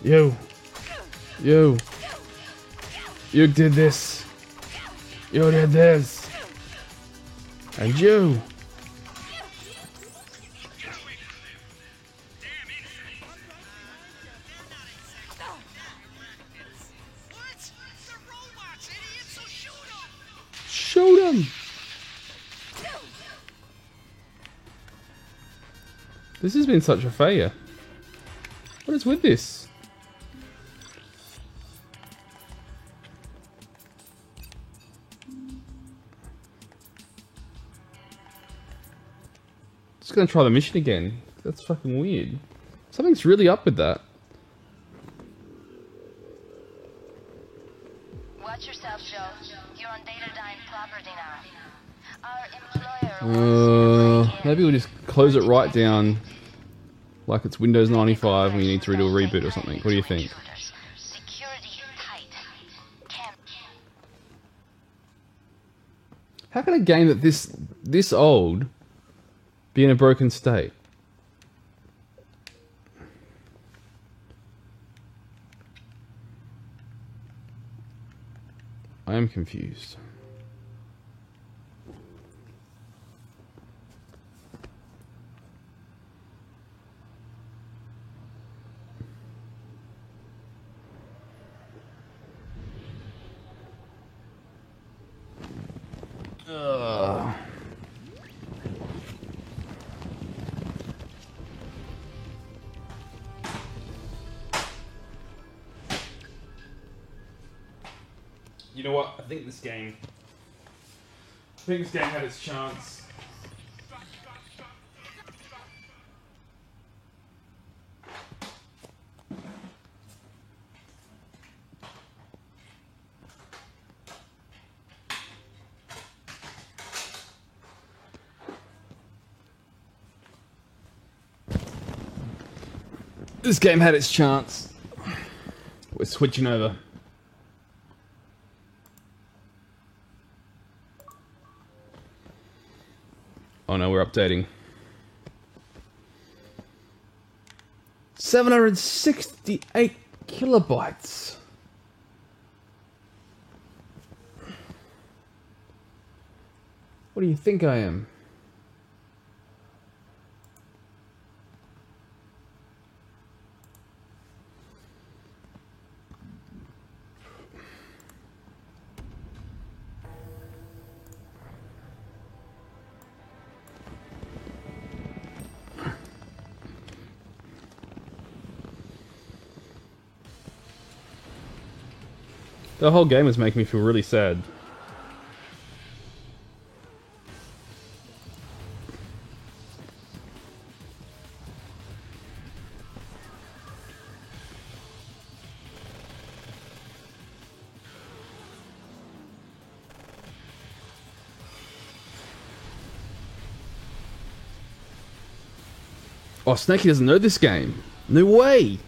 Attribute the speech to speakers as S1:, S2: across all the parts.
S1: You. You. You did this. You did this. And you. Shoot him. This has been such a failure. What is with this? Just gonna try the mission again. That's fucking weird. Something's really up with that.
S2: Watch yourself, Joe. You're on Datadyne property now. Our employer
S1: Maybe we'll just close it right down like it's Windows 95 and we need to redo a reboot or something. What do you think?
S2: Security tight.
S1: How can a game that this old be in a broken state? I am confused. You know what? I think this game had its chance. This game had its chance. We're switching over. Oh no, we're updating. 768 kilobytes. What do you think I am? The whole game is making me feel really sad. Oh, Snakey doesn't know this game. No way!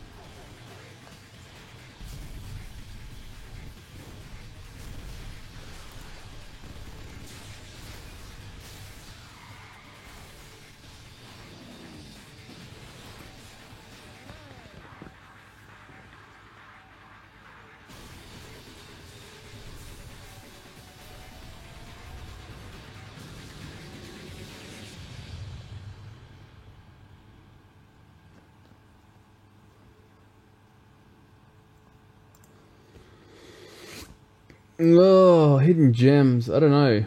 S1: Oh, hidden gems. I don't know.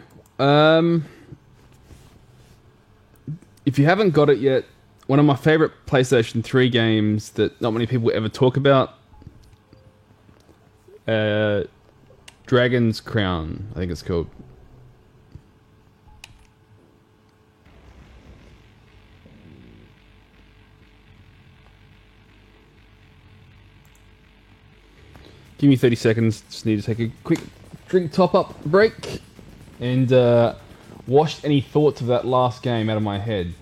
S1: If you haven't got it yet, one of my favorite PlayStation 3 games that not many people ever talk about, Dragon's Crown, I think it's called. Give me 30 seconds. Just need to take a quick drink top-up break and wash any thoughts of that last game out of my head.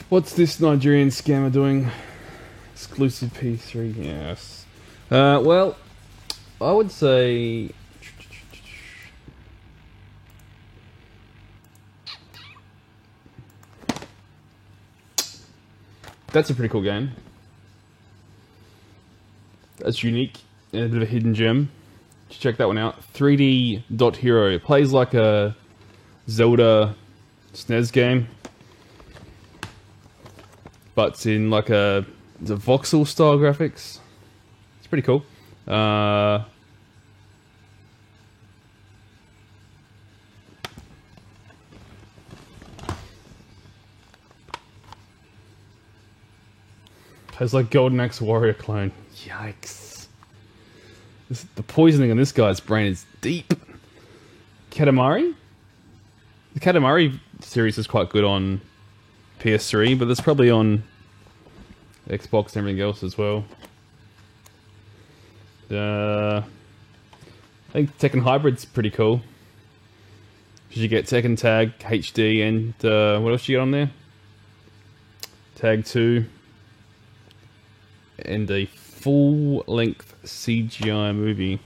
S1: What's this Nigerian scammer doing? Exclusive P3, yes. Well, I would say... That's a pretty cool game. That's unique and a bit of a hidden gem. Check that one out. 3D Dot Hero. It plays like a Zelda SNES game, but it's in like a voxel style graphics. It's pretty cool. Plays like Golden Axe Warrior clone. Yikes. The poisoning in this guy's brain is deep. Katamari? The Katamari series is quite good on PS3, but it's probably on Xbox and everything else as well. I think Tekken Hybrid's pretty cool. You get Tekken Tag, HD, and what else you get on there? Tag 2. And a full-length CGI movie.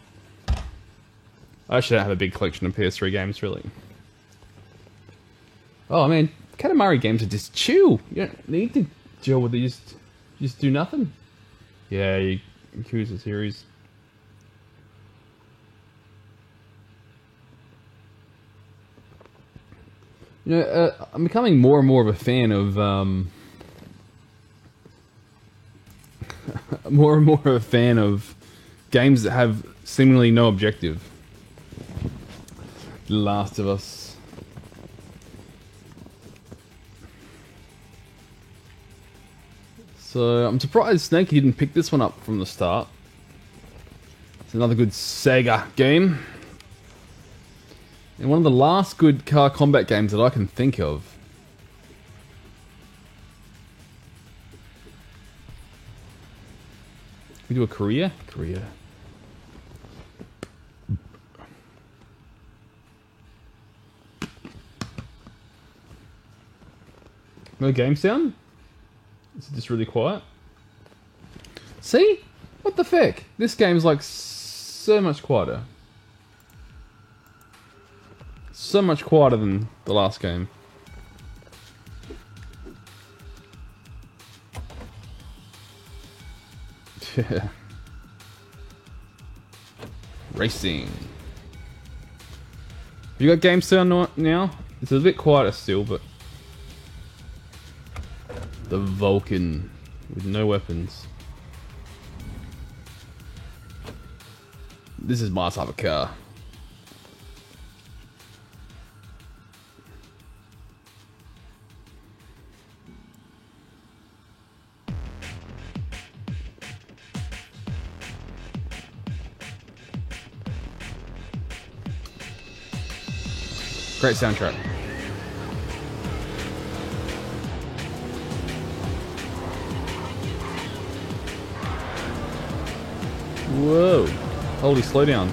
S1: I actually don't have a big collection of PS3 games, really. Oh man, Katamari games are just chill. You don't need to deal with it. Just do nothing. Yeah, you Yakuza series. You know, I'm becoming more and more of a fan of more and more of a fan of games that have seemingly no objective. The Last of Us. So I'm surprised Snake didn't pick this one up from the start. It's another good Sega game. And one of the last good car combat games that I can think of. We do a Korea? Korea. No game sound? Is it just really quiet? See? What the feck? This game's like so much quieter. So much quieter than the last game. Yeah. Racing. You got game sound now? It's a bit quieter still, but... The Vulcan with no weapons. This is my type of car. Great soundtrack. Whoa. Holy, slow down.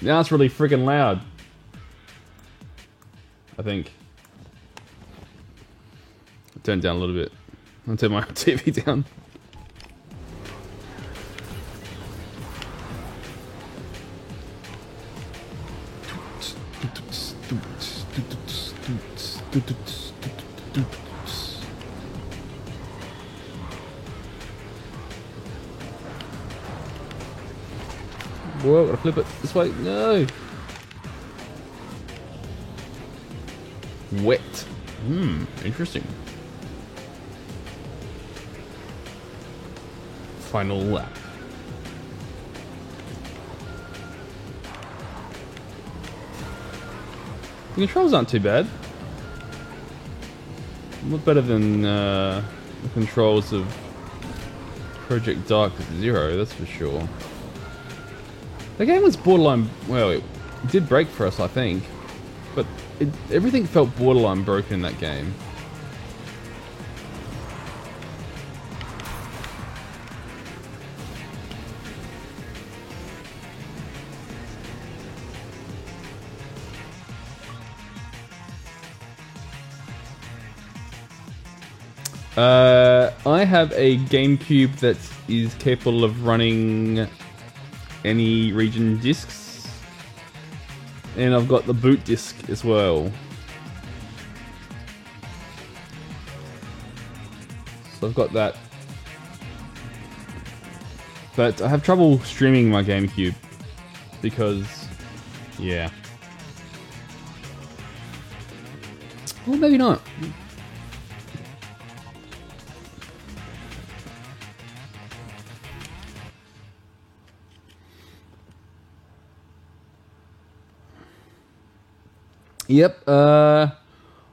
S1: Now it's really freaking loud. I think. I'll turn it down a little bit. I'll turn my TV down. Whoa, gotta flip it this way. No. Wet. Interesting. Final lap. The controls aren't too bad. A lot better than the controls of Project Dark Zero, that's for sure. The game was borderline, well, it did break for us, I think, but everything felt borderline broken in that game. I have a GameCube that is capable of running any region discs, and I've got the boot disc as well. So I've got that, but I have trouble streaming my GameCube because, yeah. Well, maybe not. Yep, I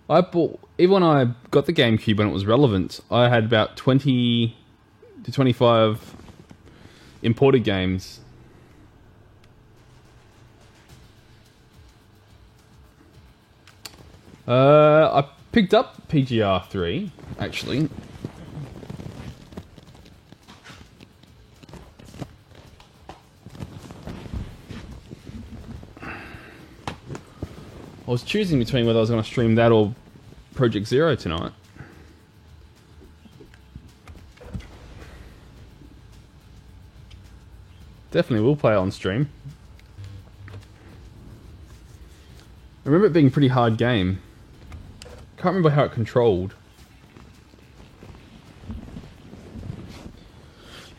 S1: bought, even when I got the GameCube when it was relevant, I had about 20 to 25 imported games. I picked up PGR 3, actually. I was choosing between whether I was going to stream that or Project Zero tonight. Definitely will play it on stream. I remember it being a pretty hard game. Can't remember how it controlled.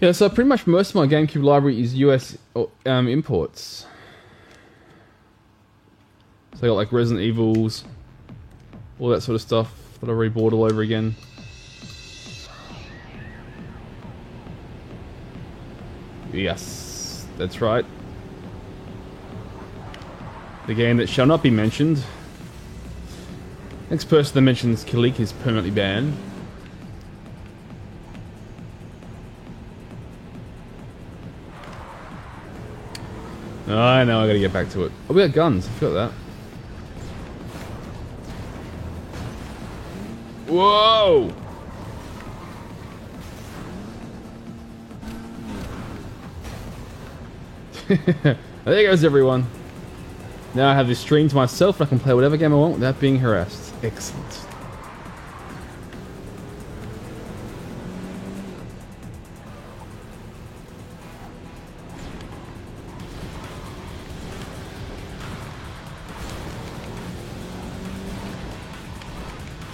S1: Yeah, so pretty much most of my GameCube library is US imports. So I got like Resident Evils, all that sort of stuff that I rebought all over again. Yes, that's right. The game that shall not be mentioned. Next person that mentions Kilik is permanently banned. I know, I gotta get back to it. Oh, we got guns, I forgot that. Whoa! There goes everyone. Now I have this stream to myself and I can play whatever game I want without being harassed. Excellent.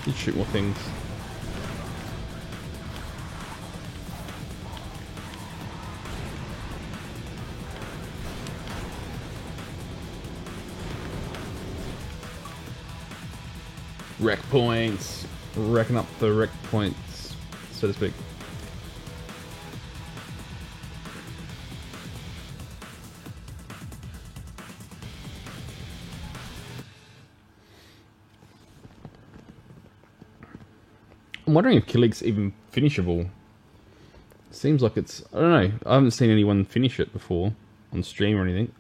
S1: You shoot more things. Wreck points. Wrecking up the wreck points, so to speak. I'm wondering if Kilik's even finishable. Seems like it's... I don't know. I haven't seen anyone finish it before on stream or anything.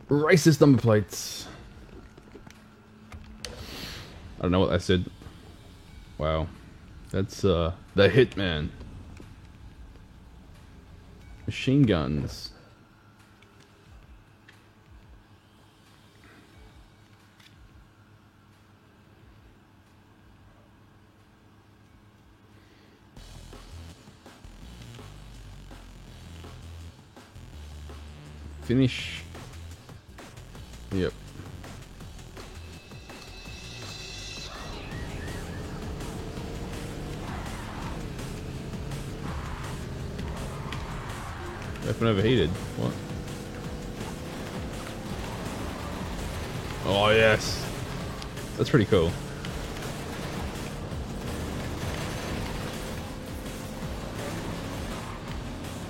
S1: Racist number plates. I don't know what I said. Wow. That's the Hitman. Machine guns. Finish. Yep. Weapon overheated. What? Oh yes. That's pretty cool.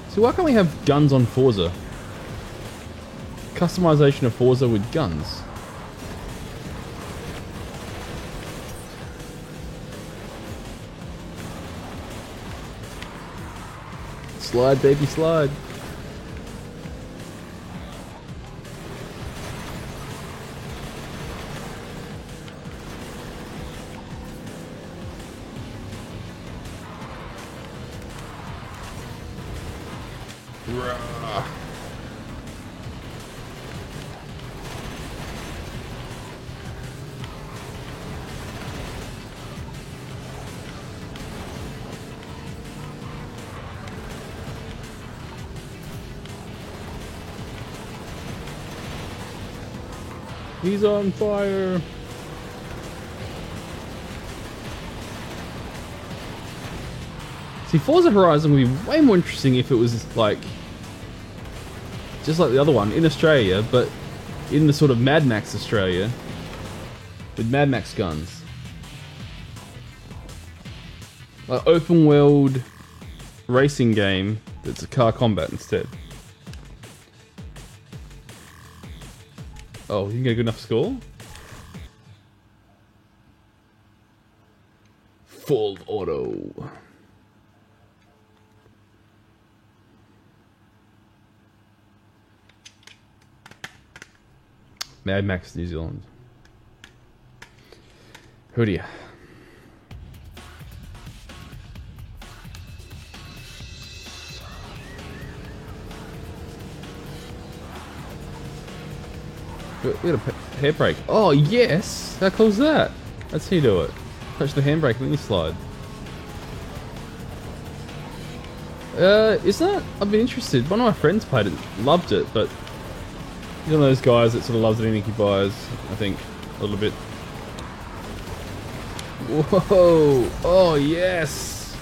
S1: So why can't we have guns on Forza? Customization of Forza with guns. Slide, baby, slide. Rah. He's on fire. See, Forza Horizon would be way more interesting if it was like just like the other one in Australia, but in the sort of Mad Max Australia with Mad Max guns. Like open world racing game that's a car combat instead. Oh, you can get a good enough score? Full auto. Mad Max New Zealand. Who do you? We had a handbrake. Oh yes! How cool is that? Let's see you do it. Touch the handbrake and then you slide. Is that? I've been interested. One of my friends played it, loved it, but he's one of those guys that sort of loves anything he buys, I think, a little bit. Whoa! Oh yes!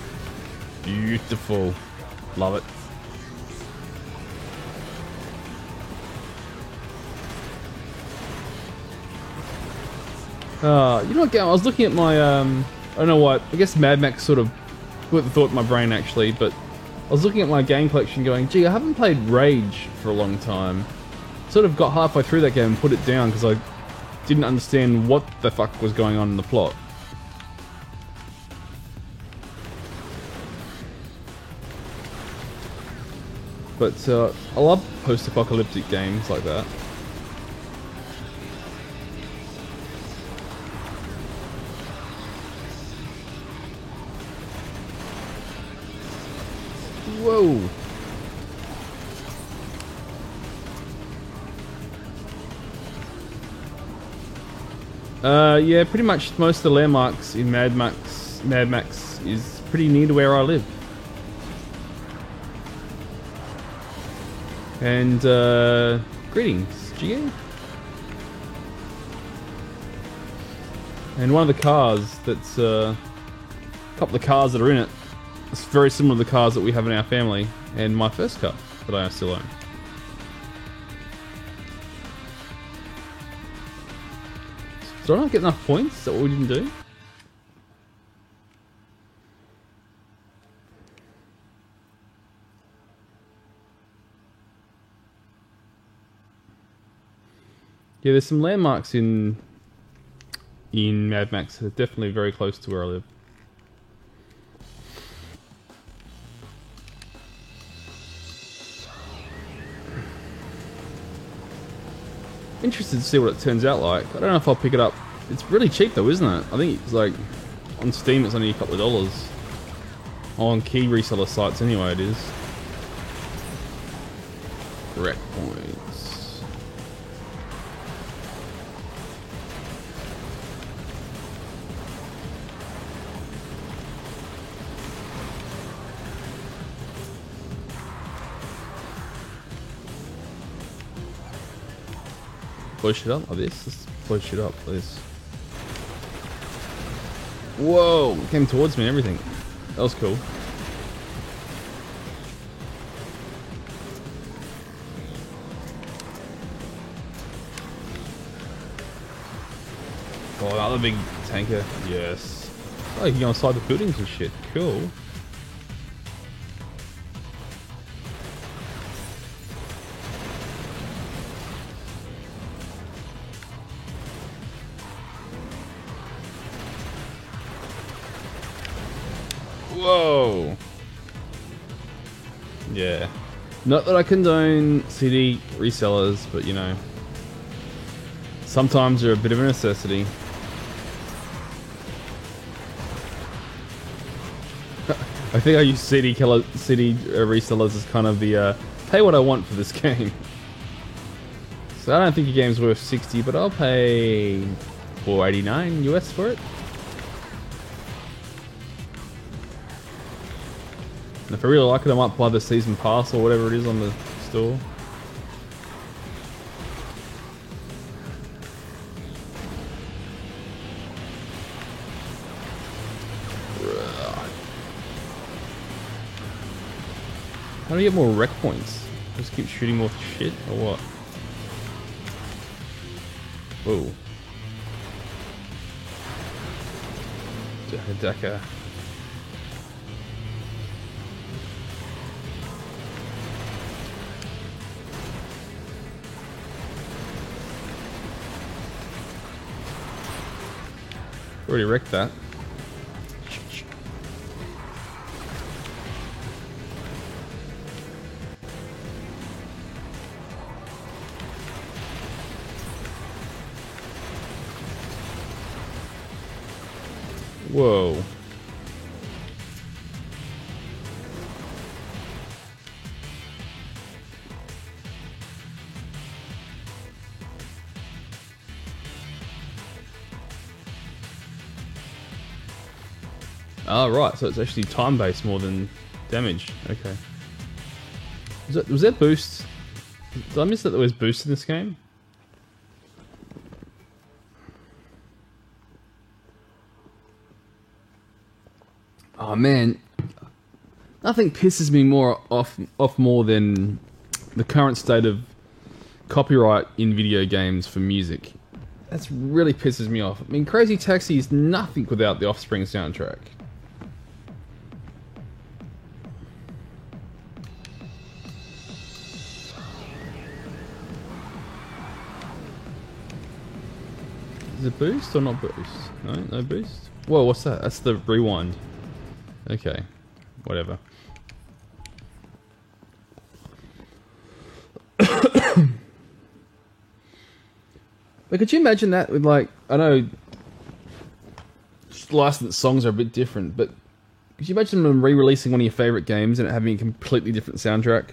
S1: Beautiful. Love it. You know what, I was looking at my, I don't know what, I guess Mad Max sort of put the thought in my brain actually, but I was looking at my game collection going, gee, I haven't played Rage for a long time. Sort of got halfway through that game and put it down because I didn't understand what the fuck was going on in the plot. But I love post-apocalyptic games like that. Whoa! Yeah, pretty much most of the landmarks in Mad Max is pretty near to where I live. And greetings, Gio. And one of the cars that's a couple of cars that are in it. It's very similar to the cars that we have in our family, and my first car that I still own. Did I not get enough points? Is that what we didn't do? Yeah, there's some landmarks in Mad Max that are definitely very close to where I live. Interested to see what it turns out like. I don't know if I'll pick it up. It's really cheap though, isn't it? I think it's like on Steam it's only a couple of dollars. On key reseller sites anyway it is. Correct points. Blow shit up like this. Let's blow shit up like this. Whoa! It came towards me and everything. That was cool. Oh, another big tanker. Yes. Oh, you can go inside the buildings and shit. Cool. Whoa. Yeah. Not that I condone CD resellers, but you know, sometimes they're a bit of a necessity. I think I use CD resellers as kind of the pay what I want for this game. So I don't think your game's worth 60, but I'll pay $4.89 US for it. And if I really like it, I might buy the season pass or whatever it is on the store. How do you get more rec points? Just keep shooting more shit or what? Whoa. Daka. Already wrecked that. Whoa. Oh, right, so it's actually time-based more than damage. Okay. Was there boosts? Did I miss that there was boosts in this game? Oh man, nothing pisses me more off more than the current state of copyright in video games for music. That's really pisses me off. I mean, Crazy Taxi is nothing without the Offspring soundtrack. Is it boost or not boost? No, no boost. Whoa, what's that? That's the rewind. Okay, whatever. But could you imagine that with, like, I know licensed songs are a bit different, but could you imagine them re-releasing one of your favorite games and it having a completely different soundtrack?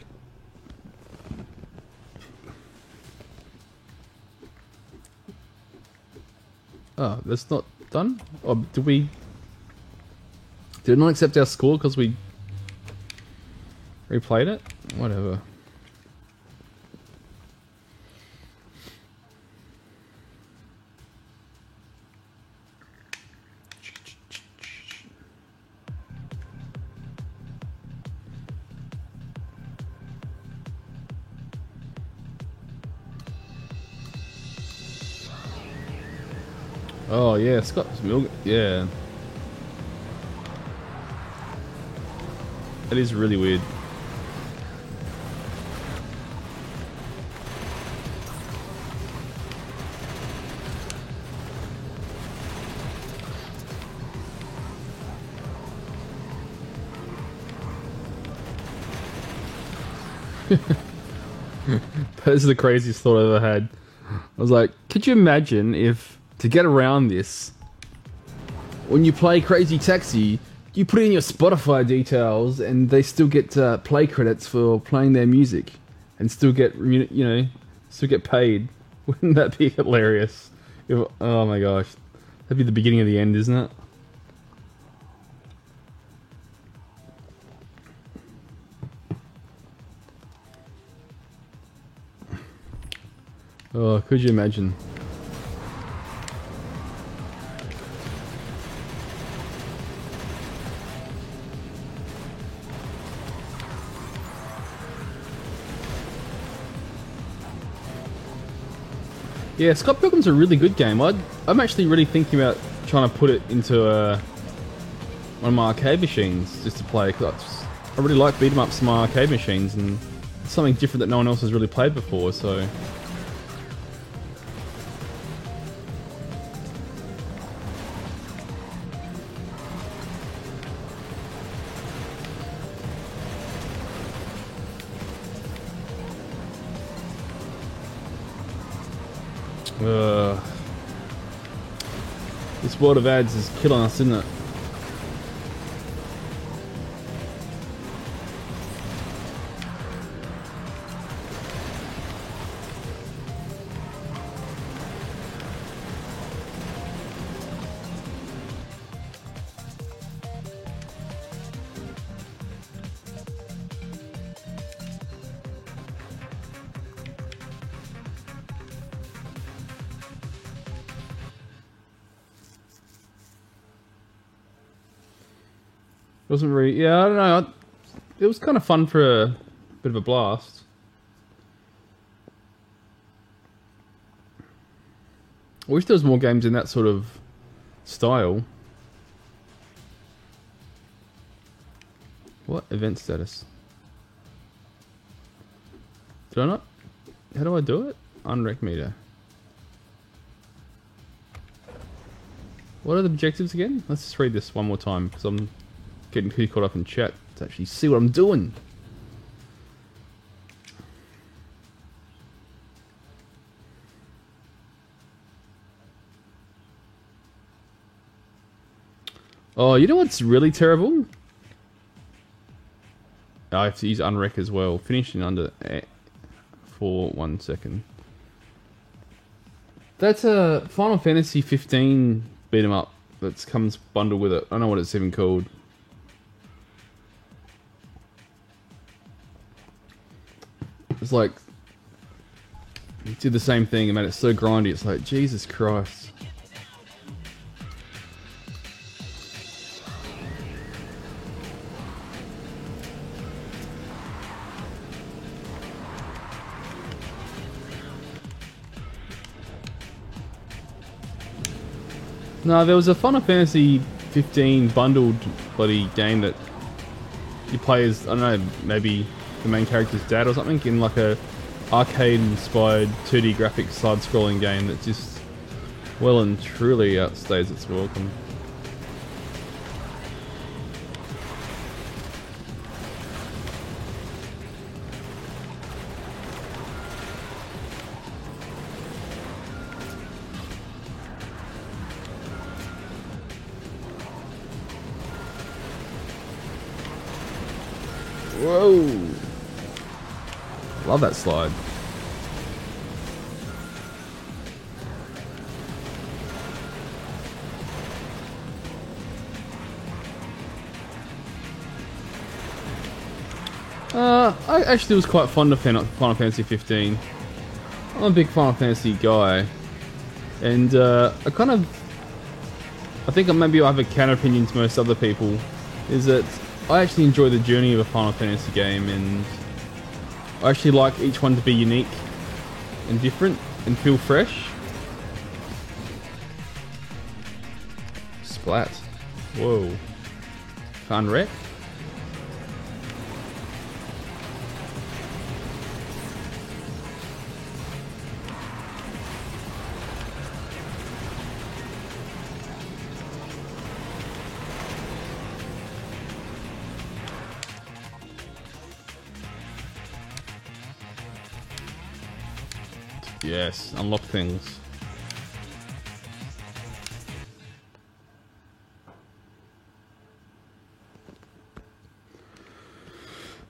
S1: Oh, that's not done? Or did it not accept our score because we replayed it? Whatever. Oh yeah, Scott's milk. Yeah, that is really weird. That is the craziest thought I ever had. I was like, could you imagine if, to get around this, when you play Crazy Taxi, you put in your Spotify details and they still get play credits for playing their music and still get, you know, still get paid? Wouldn't that be hilarious? If, oh my gosh. That'd be the beginning of the end, isn't it? Oh, could you imagine? Yeah, Scott Pilgrim's a really good game. I'm actually really thinking about trying to put it into one of my arcade machines just to play. Cause I really like beat 'em ups in my arcade machines, and it's something different that no one else has really played before. So. This world of ads is killing us, isn't it? Wasn't really. Yeah, I don't know. it was kind of fun for a bit of a blast. I wish there was more games in that sort of style. What? Event status. Did I not? How do I do it? Unrec meter. What are the objectives again? Let's just read this one more time because I'm getting too caught up in chat to actually see what I'm doing. Oh, you know what's really terrible? I have to use unrec as well. Finishing under for 1 second. That's a Final Fantasy 15 beat 'em up that comes bundled with it. I don't know what it's even called. It's like it did the same thing and made it so grindy. It's like Jesus Christ. No, there was a Final Fantasy 15 bundled bloody game that you play as, I don't know, maybe the main character's dad or something in like a arcade-inspired 2D graphics side-scrolling game that just well and truly outstays its welcome. Whoa! Love that slide. I actually was quite fond of Final Fantasy 15. I'm a big Final Fantasy guy, and I think maybe I have a counter opinion to most other people, is that I actually enjoy the journey of a Final Fantasy game, and I actually like each one to be unique and different and feel fresh. Splat. Whoa. Fun wreck. Yes, unlock things.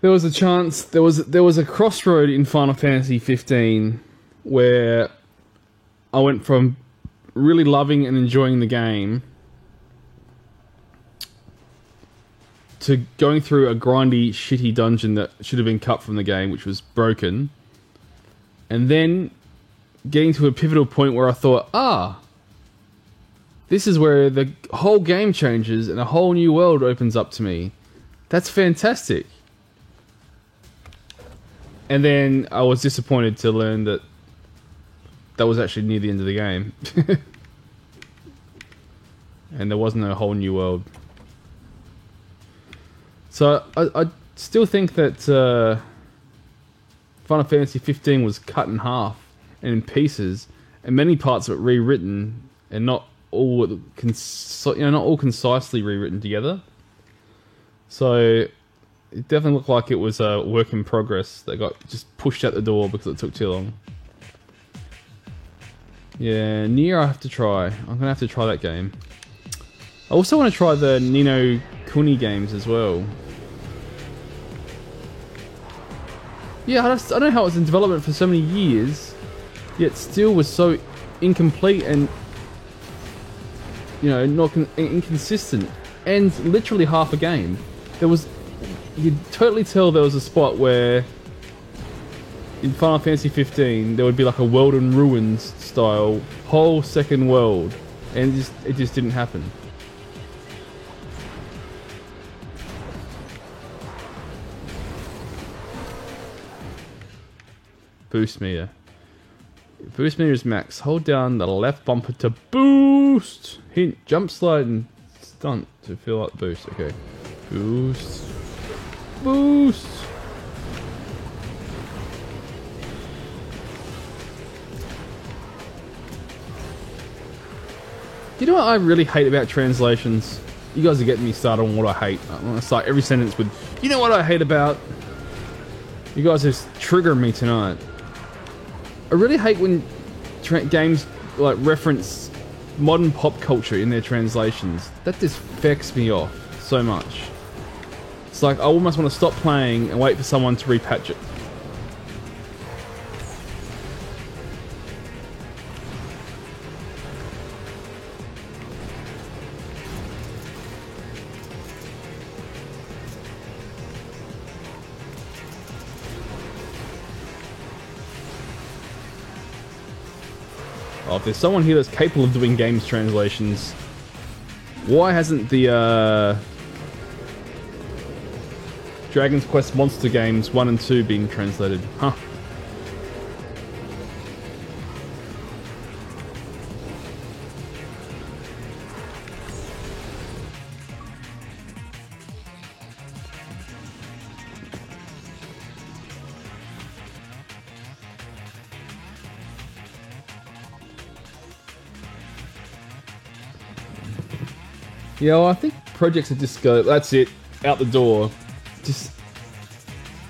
S1: There was a chance, there was a crossroad in Final Fantasy 15 where I went from really loving and enjoying the game to going through a grindy, shitty dungeon that should have been cut from the game, which was broken, and then getting to a pivotal point where I thought, this is where the whole game changes and a whole new world opens up to me. That's fantastic. And then I was disappointed to learn that that was actually near the end of the game. And there wasn't a whole new world. So I still think that Final Fantasy 15 was cut in half and in pieces, and many parts of it rewritten, and not all concisely rewritten together. So it definitely looked like it was a work in progress that got just pushed out the door because it took too long. Yeah, Nier I have to try. I'm gonna have to try that game. I also want to try the Ni no Kuni games as well. Yeah, I don't know how it was in development for so many years, yet still was so incomplete and, you know, not inconsistent, and literally half a game. You could totally tell there was a spot where in Final Fantasy 15 there would be like a World in Ruins style whole second world, and it just didn't happen. Boost meter. Boost meter is max. Hold down the left bumper to boost. Hint, jump, slide, and stunt to fill up boost. Okay. Boost. Boost. You know what I really hate about translations? You guys are getting me started on what I hate. I'm going to start every sentence with, you know what I hate about? You guys just trigger me tonight. I really hate when games like reference modern pop culture in their translations. That just fucks me off so much. It's like I almost want to stop playing and wait for someone to repatch it. Oh, if there's someone here that's capable of doing games translations, why hasn't the Dragon's Quest Monster Games 1 and 2 been translated? Huh. Yeah, well, I think projects are just go, that's it, out the door. Just,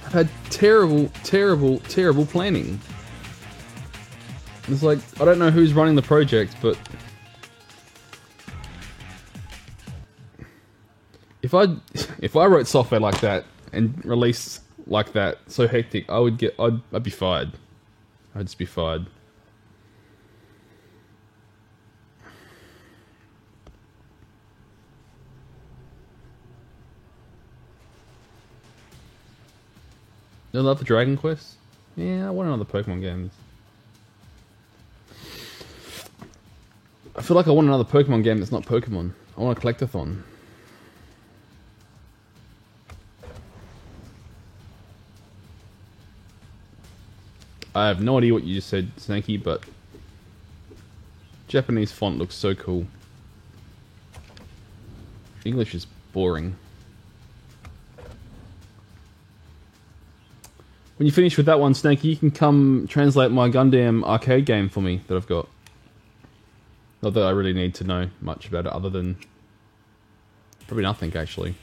S1: I've had terrible, terrible, terrible planning. It's like, I don't know who's running the project, but if I wrote software like that and released like that, so hectic, I'd be fired. I'd just be fired. No love for Dragon Quest? Yeah, I want another Pokemon game. I feel like I want another Pokemon game that's not Pokemon. I want a Collectathon. I have no idea what you just said, Snakey, but Japanese font looks so cool. English is boring. When you finish with that one, Snakey, you can come translate my Gundam arcade game for me that I've got. Not that I really need to know much about it other than probably nothing, actually.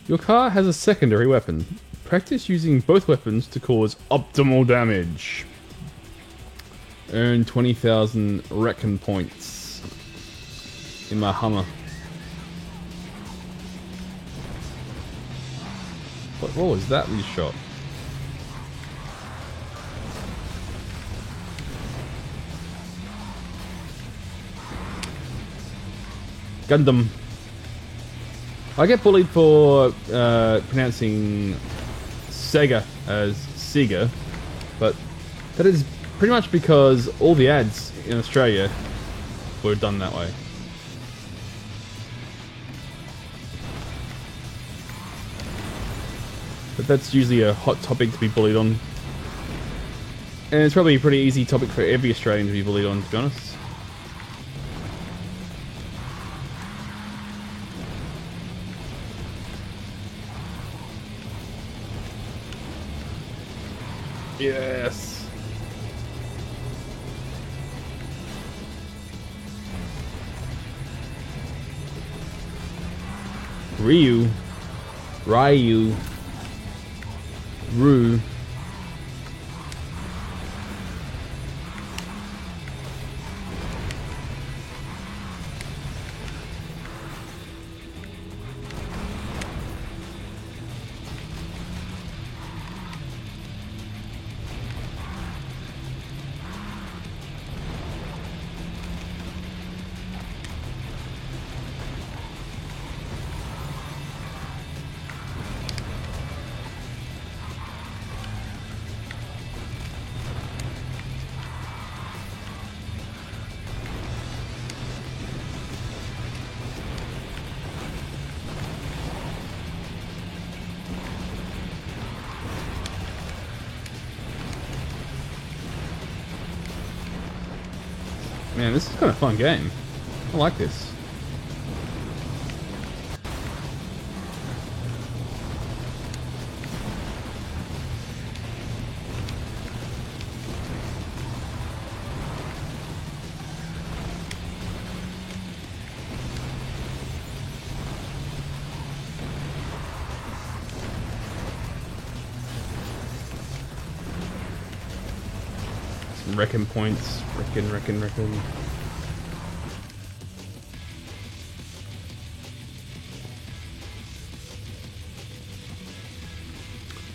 S1: Your car has a secondary weapon. Practice using both weapons to cause optimal damage. Earn 20,000 Reckon points in my Hummer. What was that we shot? Gundam. I get bullied for pronouncing Sega as Sega, but that is pretty much because all the ads in Australia were done that way. But that's usually a hot topic to be bullied on. And it's probably a pretty easy topic for every Australian to be bullied on, to be honest. Yes! Ryu. Ryu. Rue. Man, this is kind of a fun game. I like this. Reckon points. Reckon.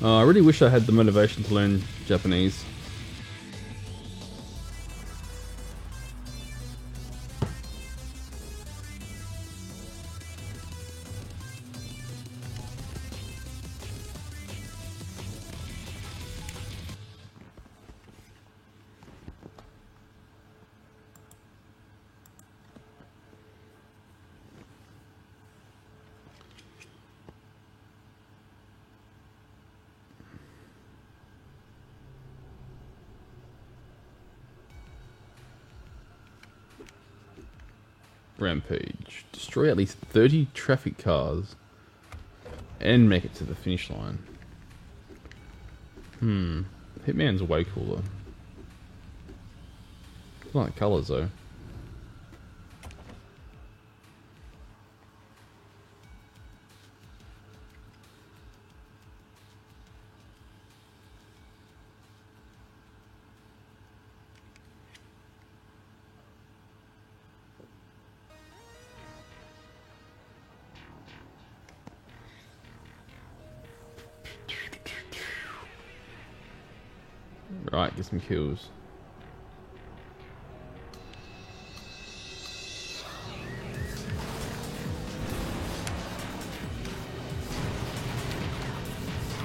S1: Oh, I really wish I had the motivation to learn Japanese. Rampage. Destroy at least 30 traffic cars and make it to the finish line. Hitman's way cooler. I like colours though. Right, get some kills.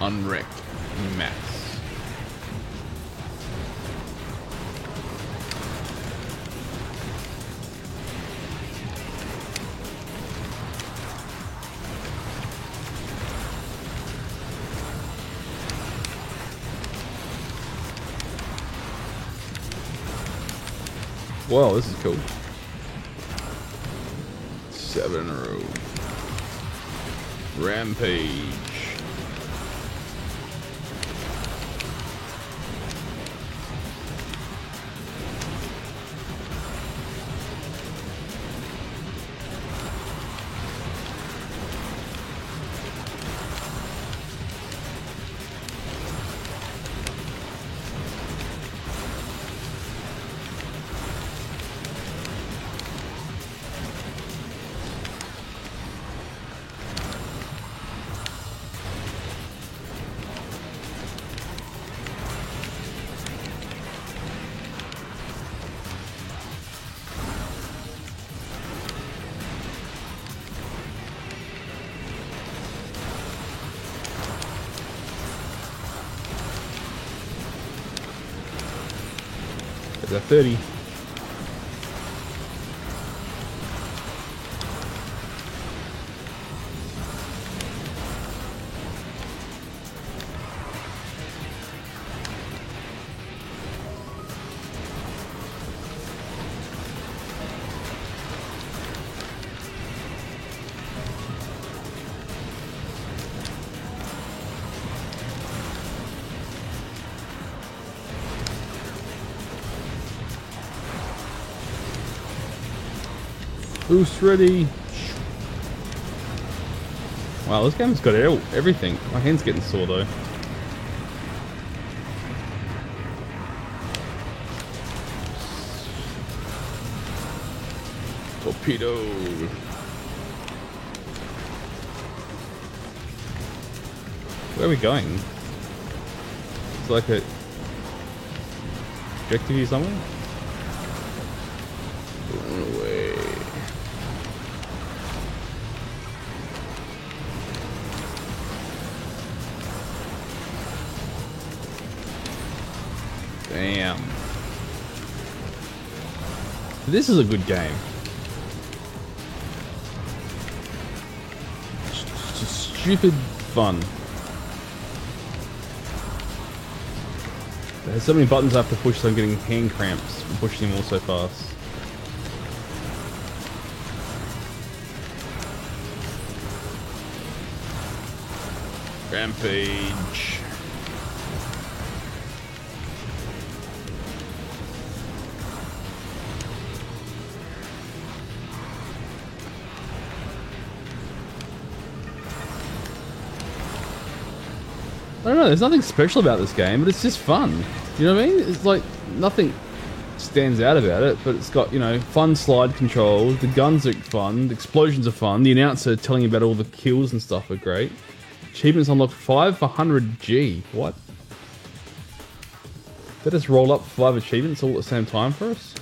S1: Unwrecked Max. Whoa, this is cool. 7 in a row. Rampage. Is that 30? Boost ready. Wow, this game's got everything. My hand's getting sore though. Torpedo. Where are we going? It's like a objective here somewhere? Run away. Damn. This is a good game. Just stupid fun. There's so many buttons I have to push, so I'm getting hand cramps from pushing them all so fast. Rampage. I don't know, there's nothing special about this game, but it's just fun. You know what I mean? It's like, nothing stands out about it, but it's got, you know, fun slide controls, the guns are fun, the explosions are fun, the announcer telling you about all the kills and stuff are great. Achievements unlocked 5 for 100 G. What? Did I just roll up 5 achievements all at the same time for us?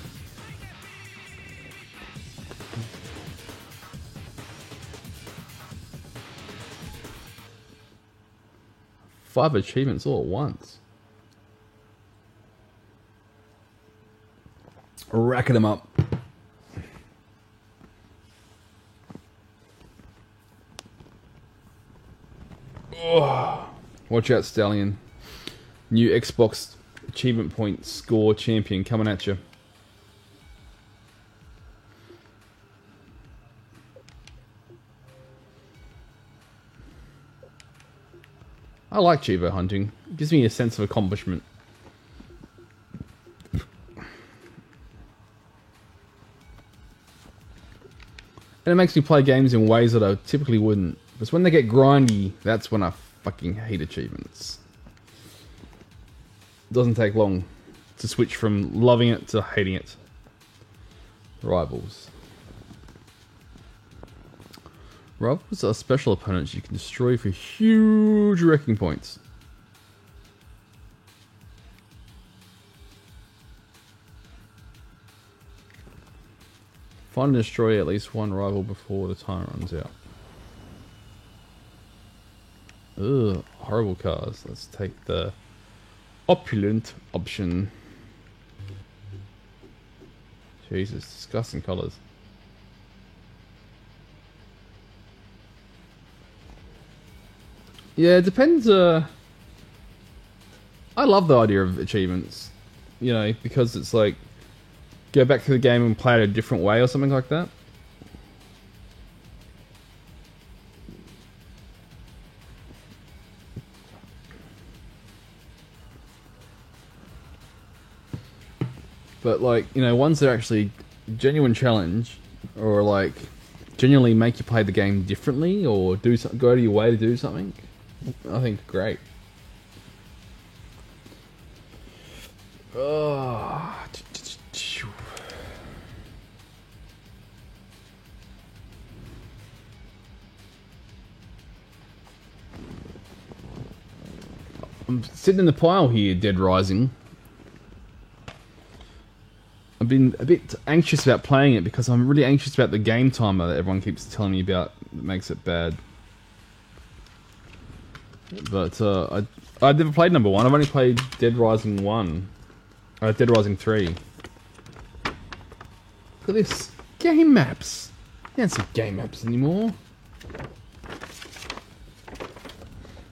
S1: Five achievements all at once. Racking them up. Oh. Watch out, Stallion. New Xbox achievement point score champion coming at you. I like Chivo hunting. It gives me a sense of accomplishment. And it makes me play games in ways that I typically wouldn't. Because when they get grindy, that's when I fucking hate achievements. It doesn't take long to switch from loving it to hating it. Rivals. Rivals are special opponents you can destroy for huge wrecking points. Find and destroy at least one rival before the time runs out. Ugh, horrible cars. Let's take the opulent option. Jesus, disgusting colours. Yeah, it depends. I love the idea of achievements, you know, because it's like go back to the game and play it a different way or something like that. But like, you know, ones that are actually genuine challenge or like genuinely make you play the game differently or do something, go out of your way to do something, I think great. Oh. I'm sitting in the pile here, Dead Rising. I've been a bit anxious about playing it because I'm really anxious about the game timer that everyone keeps telling me about that makes it bad. But I've never played number 1. I've only played Dead Rising 1. Dead Rising 3. Look at this. Game maps. You don't see game maps anymore.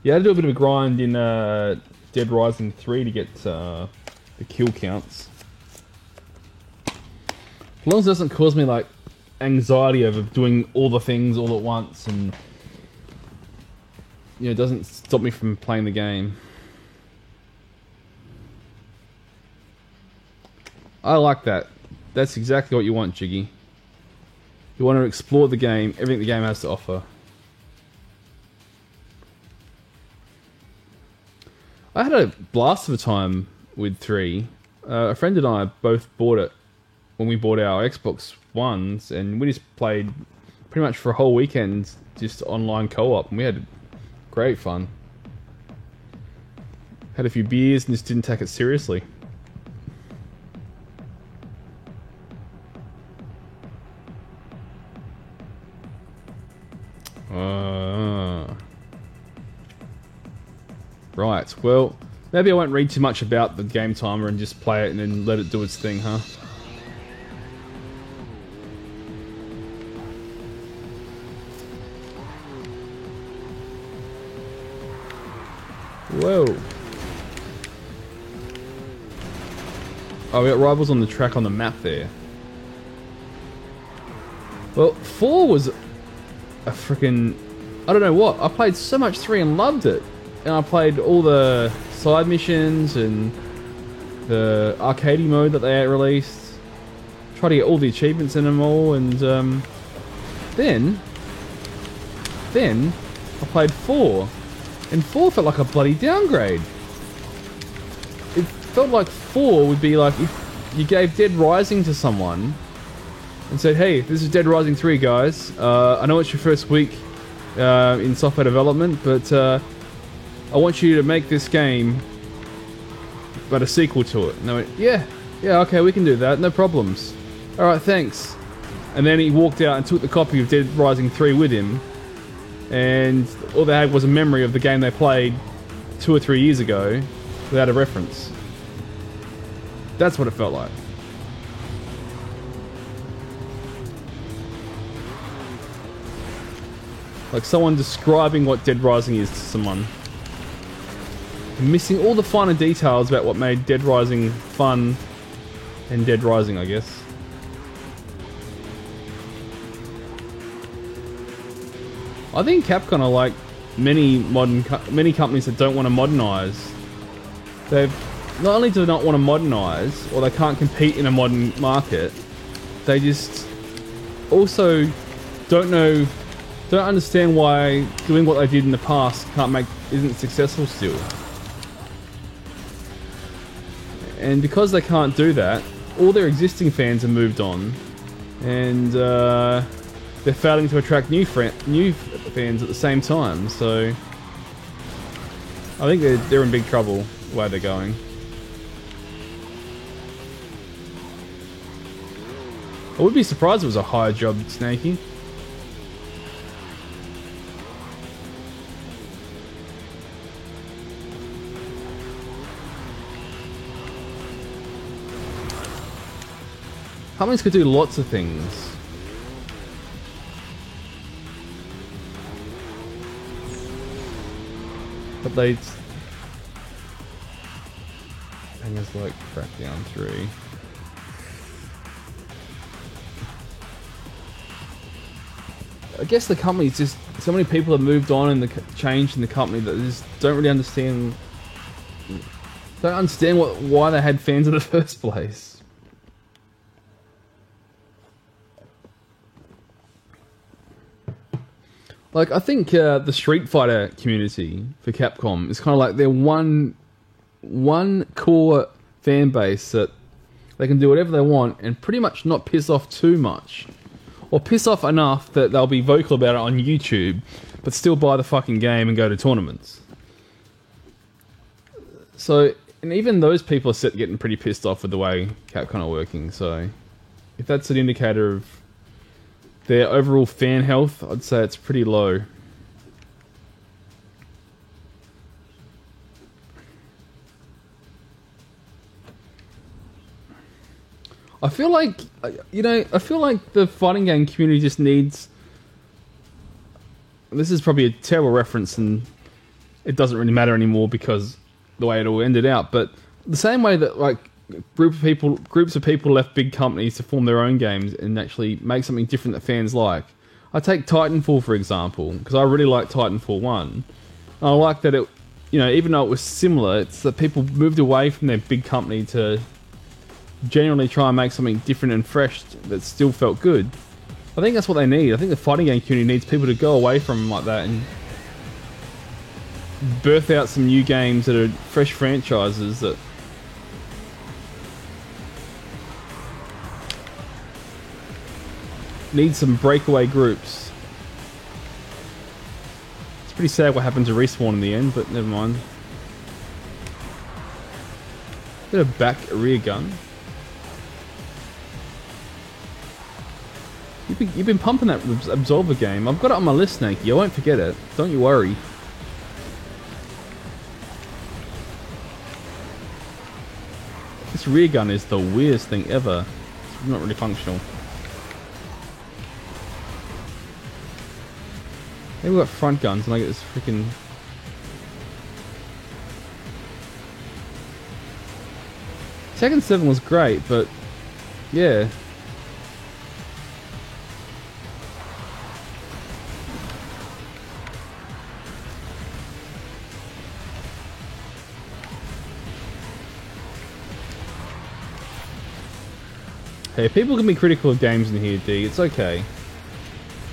S1: Yeah, I had to do a bit of a grind in Dead Rising 3 to get the kill counts. As long as it doesn't cause me like anxiety over doing all the things all at once and you know, it doesn't stop me from playing the game. I like that. That's exactly what you want, Jiggy. You want to explore the game, everything the game has to offer. I had a blast of a time with 3. A friend and I both bought it when we bought our Xbox Ones, and we just played pretty much for a whole weekend, just online co-op, and we had great fun. Had a few beers and just didn't take it seriously. Right, well, maybe I won't read too much about the game timer and just play it and then let it do its thing, huh? Whoa. Oh, we got rivals on the track on the map there. Well, 4 was a freaking I don't know what. I played so much 3 and loved it. And I played all the side missions and the arcadey mode that they released. Tried to get all the achievements in them all, and then I played 4. And 4 felt like a bloody downgrade. It felt like 4 would be like if you gave Dead Rising to someone and said, hey, this is Dead Rising 3, guys. I know it's your first week in software development, but I want you to make this game, but a sequel to it. And they went, yeah, okay, we can do that, no problems. Alright, thanks. And then he walked out and took the copy of Dead Rising 3 with him, and all they had was a memory of the game they played 2 or 3 years ago without a reference. That's what it felt like. Like someone describing what Dead Rising is to someone. Missing all the finer details about what made Dead Rising fun and Dead Rising, I guess. I think Capcom are like many companies that don't want to modernize. They've not only do not want to modernize, or they can't compete in a modern market, they just also don't understand why doing what they did in the past isn't successful still. And because they can't do that, all their existing fans have moved on, and they're failing to attract new fans at the same time. So I think they're in big trouble the way they're going. I would be surprised if it was a higher job, Snakey. Companies could do lots of things. But they'd... Things like Crackdown 3. I guess the company's just... So many people have moved on and changed in the company that just don't really understand... Don't understand why they had fans in the first place. Like, I think the Street Fighter community for Capcom is kind of like their one core fan base that they can do whatever they want and pretty much not piss off too much. Or piss off enough that they'll be vocal about it on YouTube, but still buy the fucking game and go to tournaments. So, and even those people are getting pretty pissed off with the way Capcom are working, so... If that's an indicator of their overall fan health, I'd say it's pretty low. I feel like, I feel like the fighting game community just needs... This is probably a terrible reference and it doesn't really matter anymore because the way it all ended out, but the same way that, like, groups of people left big companies to form their own games and actually make something different that fans like. I take Titanfall for example, because I really like Titanfall 1. And I like that it, even though it was similar, it's that people moved away from their big company to genuinely try and make something different and fresh that still felt good. I think that's what they need. I think the fighting game community needs people to go away from like that and birth out some new games that are fresh franchises that need some breakaway groups. It's pretty sad what happened to Respawn in the end, but never mind. Bit of back rear gun. You've been pumping that Absolver game. I've got it on my list, Snakey. I won't forget it. Don't you worry. This rear gun is the weirdest thing ever. It's not really functional. Maybe we've got front guns and I get this freaking... Tekken 7 was great, but... Yeah. Hey, people can be critical of games in here, D. It's okay.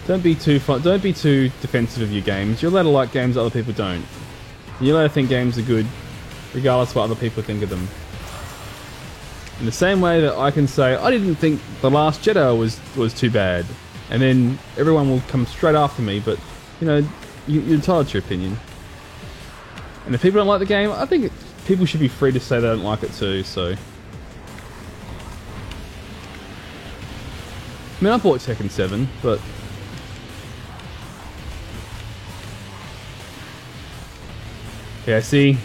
S1: Don't be too Don't be too defensive of your games. You're allowed to like games that other people don't. You're allowed to think games are good, regardless of what other people think of them. In the same way that I can say I didn't think The Last Jedi was too bad, and then everyone will come straight after me. But you know, you're entitled to your opinion. And if people don't like the game, I think people should be free to say they don't like it too. So. I mean, I bought Tekken 7, but... Yeah, see?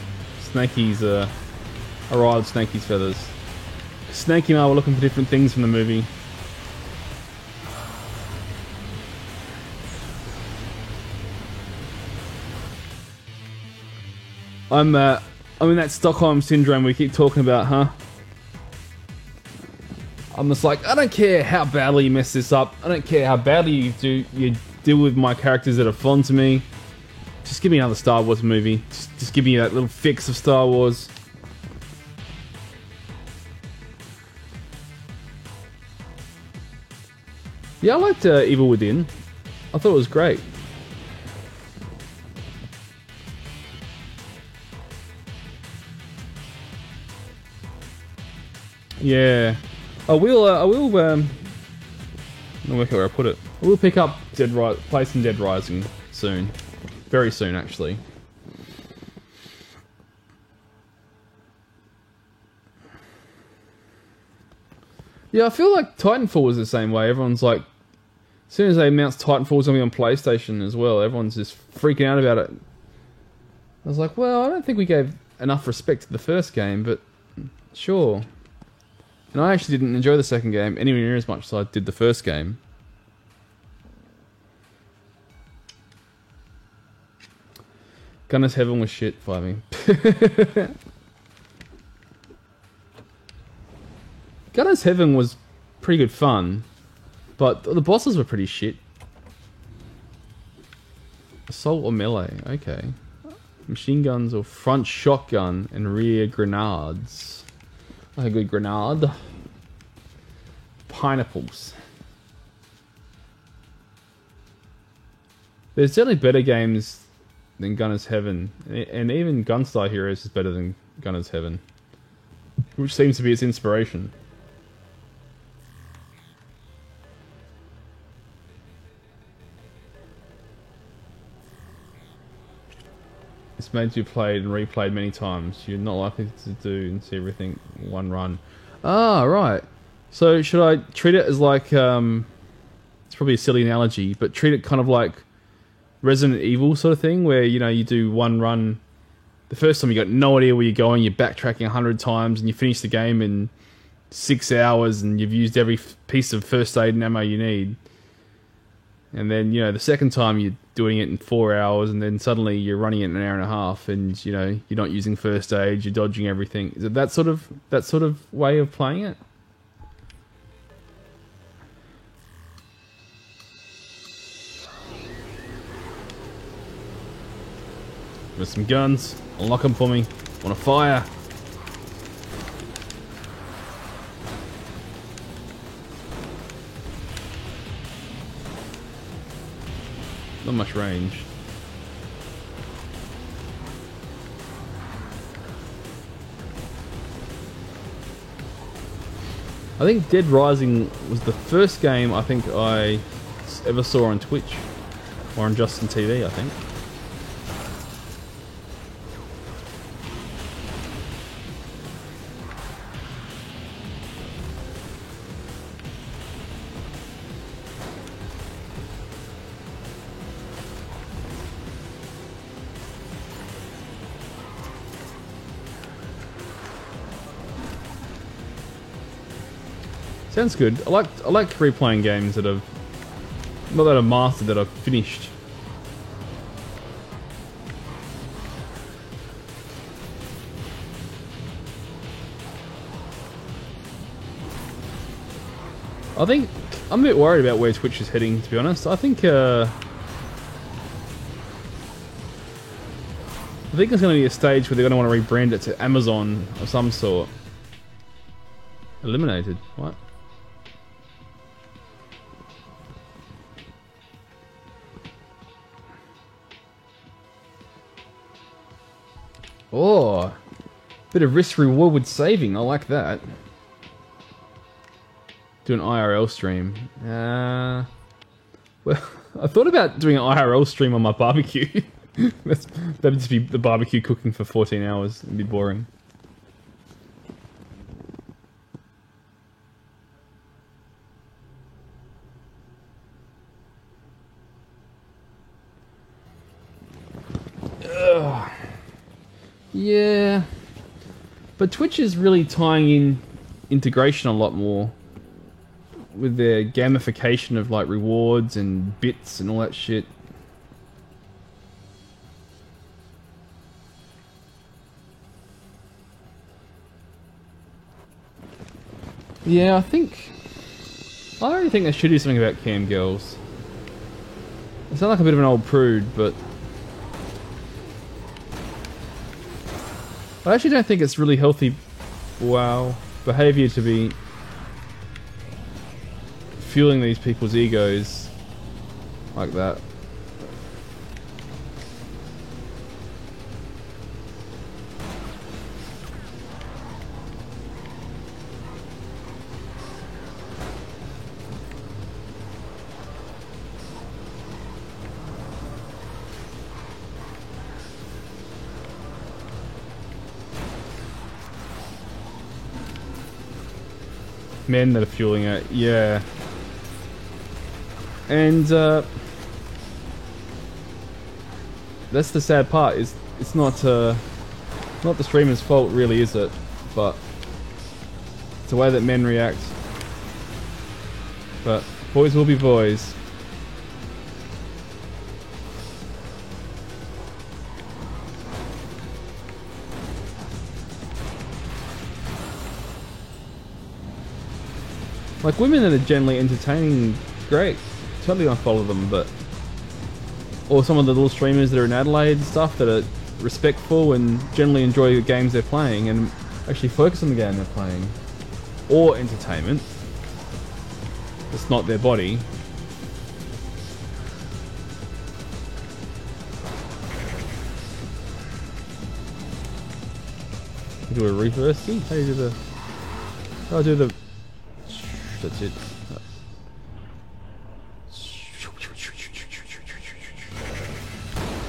S1: Snakey's, I riled Snakey's feathers. Snakey and I were looking for different things from the movie. I'm in that Stockholm Syndrome we keep talking about, huh? I'm just like, I don't care how badly you mess this up. I don't care how badly you deal with my characters that are fun to me. Just give me another Star Wars movie. Just give me that little fix of Star Wars. Yeah, I liked Evil Within. I thought it was great. Yeah. I will work out where I put it. I will pick up play some Dead Rising soon. Very soon, actually. Yeah, I feel like Titanfall was the same way. Everyone's like, as soon as they announced Titanfall was going to be on PlayStation as well, everyone's just freaking out about it. I was like, well, I don't think we gave enough respect to the first game, but sure. And I actually didn't enjoy the second game anywhere near as much as I did the first game. Gunner's Heaven was shit for me. Gunner's Heaven was pretty good fun, but the bosses were pretty shit. Assault or melee? Okay. Machine guns or front shotgun and rear grenades. Like a good grenade. Pineapples. There's certainly better games than Gunner's Heaven, and even Gunstar Heroes is better than Gunner's Heaven, which seems to be its inspiration. It's made to be played and replayed many times. You're not likely to do and see everything in one run. Ah, right. So should I treat it as like, it's probably a silly analogy, but treat it kind of like Resident Evil sort of thing, where, you know, you do one run. The first time you got no idea where you're going, you're backtracking 100 times, and you finish the game in 6 hours, and you've used every piece of first aid and ammo you need. And then, you know, the second time you're doing it in 4 hours, and then suddenly you're running it in an hour and a half, and, you know, you're not using first aid, you're dodging everything. Is it that sort of way of playing it? With some guns, unlock them for me. Want to fire? Not much range. I think Dead Rising was the first game I think I ever saw on Twitch. Or on Justin TV, I think. Sounds good. I like replaying games that I've not that I've mastered, that I've finished. I think I'm a bit worried about where Twitch is heading, to be honest. I think there's going to be a stage where they're going to want to rebrand it to Amazon of some sort. Eliminated. What? Oh, bit of risk reward with saving. I like that. Do an IRL stream. Well, I thought about doing an IRL stream on my barbecue. That'd just be the barbecue cooking for 14 hours. It'd be boring. Ugh. Yeah. But Twitch is really tying in integration a lot more with their gamification of like rewards and bits and all that shit. Yeah, I already think they should do something about cam girls. I sound like a bit of an old prude, but I actually don't think it's really healthy, behavior to be fueling these people's egos like that. Men that are fueling it, yeah. And that's the sad part. Is it's not the streamer's fault, really, is it? But it's the way that men react. But boys will be boys. Like, women that are generally entertaining, great. Totally unfollow them, but... Or some of the little streamers that are in Adelaide and stuff that are respectful and generally enjoy the games they're playing and actually focus on the game they're playing. Or entertainment. It's not their body. You do a reverse thing? How do you do the... How do I do the... That's it.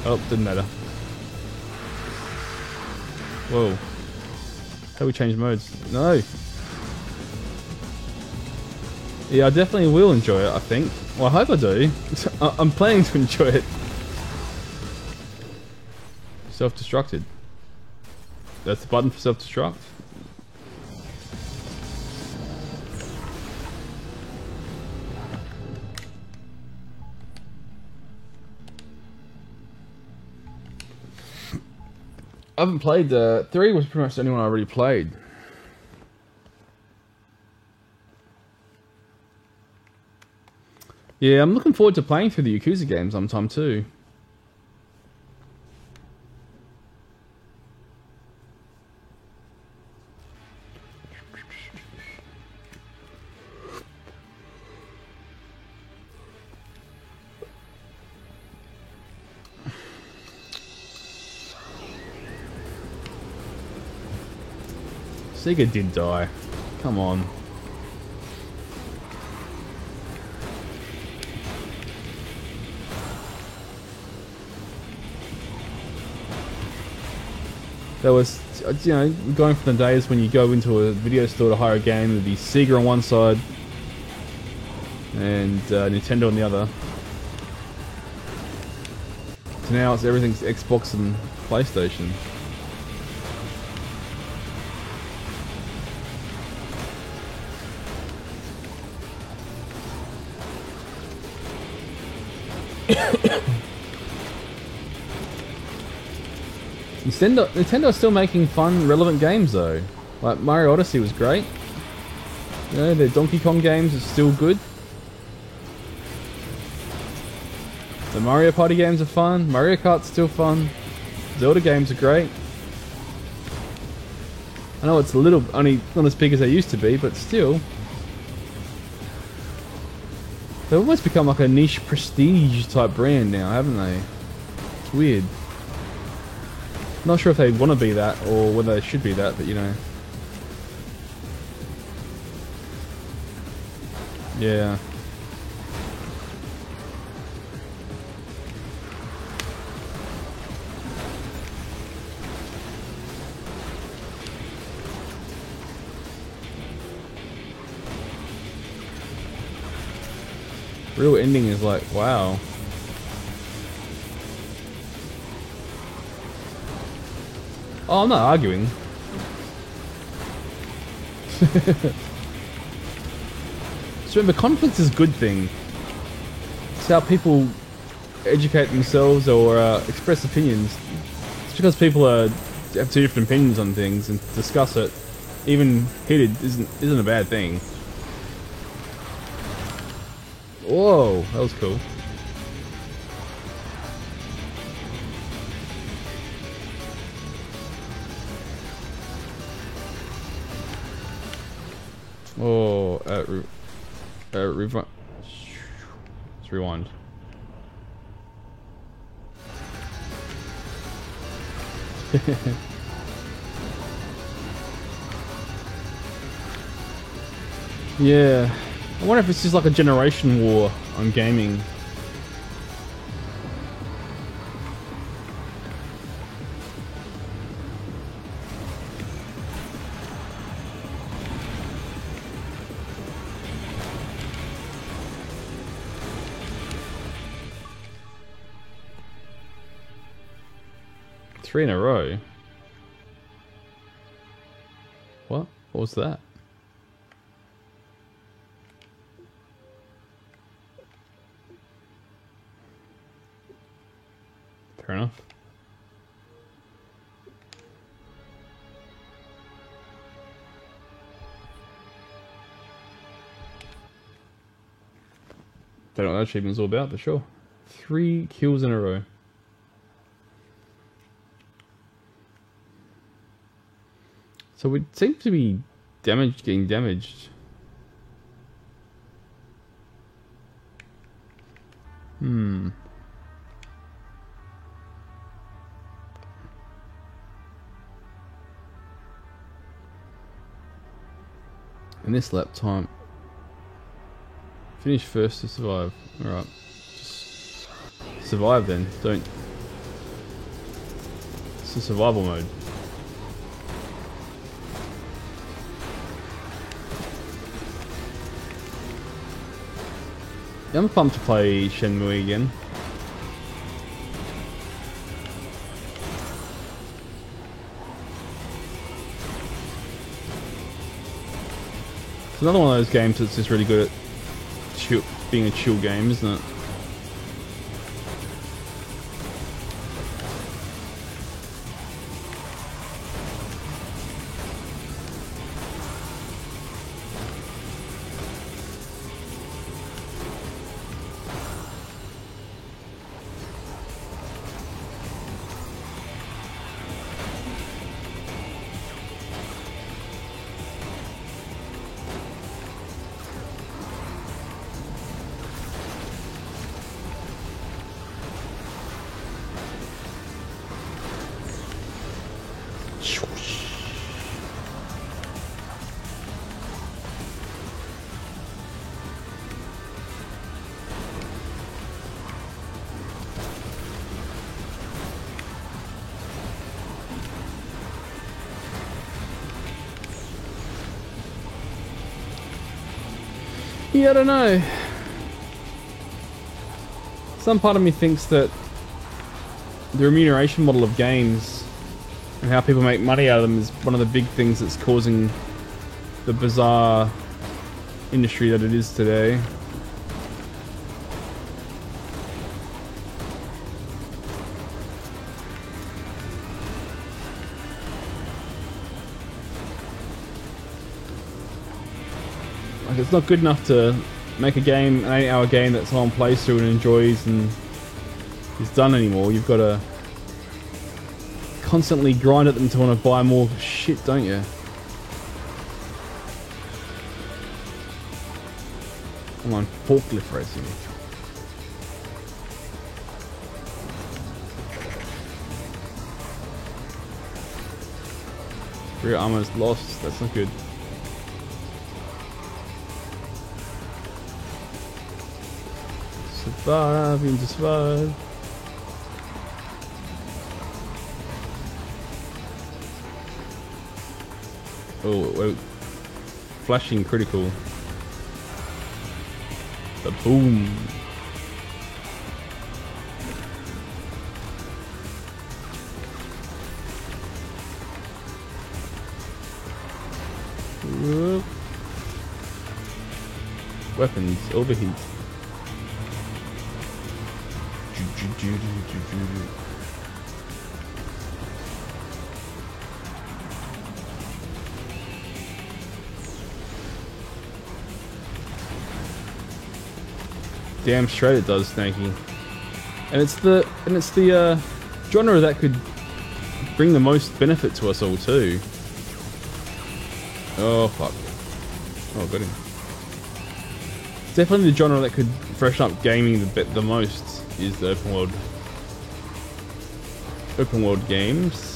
S1: Oh, didn't matter. Whoa. How do we change modes? No. Yeah, I definitely will enjoy it, I think. Well, I hope I do. I'm planning to enjoy it. Self-destructed. That's the button for self-destruct. I haven't played 3 was pretty much the only one I already played. Yeah, I'm looking forward to playing through the Yakuza games sometime too. Sega did die. Come on. That was, you know, going from the days when you go into a video store to hire a game, there'd be Sega on one side and Nintendo on the other. So now it's everything's Xbox and PlayStation. Nintendo's still making fun, relevant games though. Like Mario Odyssey was great. You know, their Donkey Kong games are still good. The Mario Party games are fun. Mario Kart's still fun. Zelda games are great. I know it's a little, only not as big as they used to be, but still. They've almost become like a niche prestige type brand now, haven't they? It's weird. Not sure if they want to be that or whether they should be that, but you know. Yeah. Real ending is like, wow. Oh, I'm not arguing. So remember, conflict is a good thing. It's how people educate themselves or express opinions. It's because people have two different opinions on things and discuss it, even heated, isn't a bad thing. Whoa, that was cool. Oh, let's rewind. Yeah, I wonder if it's just like a generation war on gaming. Three in a row. What? What was that? Fair enough. Don't know what that achievement's all about, but sure. 3 kills in a row. So we seem to be getting damaged. Hmm. In this lap time, finish first to survive. Alright. Just survive then. Don't. It's a survival mode. Yeah, I'm pumped to play Shenmue again. It's another one of those games that's just really good at being a chill game, isn't it? Yeah, I don't know. Some part of me thinks that the remuneration model of games and how people make money out of them is one of the big things that's causing the bizarre industry that it is today. Like, it's not good enough to make a game, an 8-hour game that someone plays through and enjoys and is done anymore. You've got to constantly grind at them to want to buy more shit, don't you? Come on, forklift racing. Rear armor's lost. That's not good. Surviving to survive. Oh, wait. Flashing critical. The boom. Whoop. Weapons overheat. Damn straight it does, Stanky. And it's the genre that could bring the most benefit to us all too. Oh fuck. Oh, got him. Definitely the genre that could freshen up gaming the most is the open world games.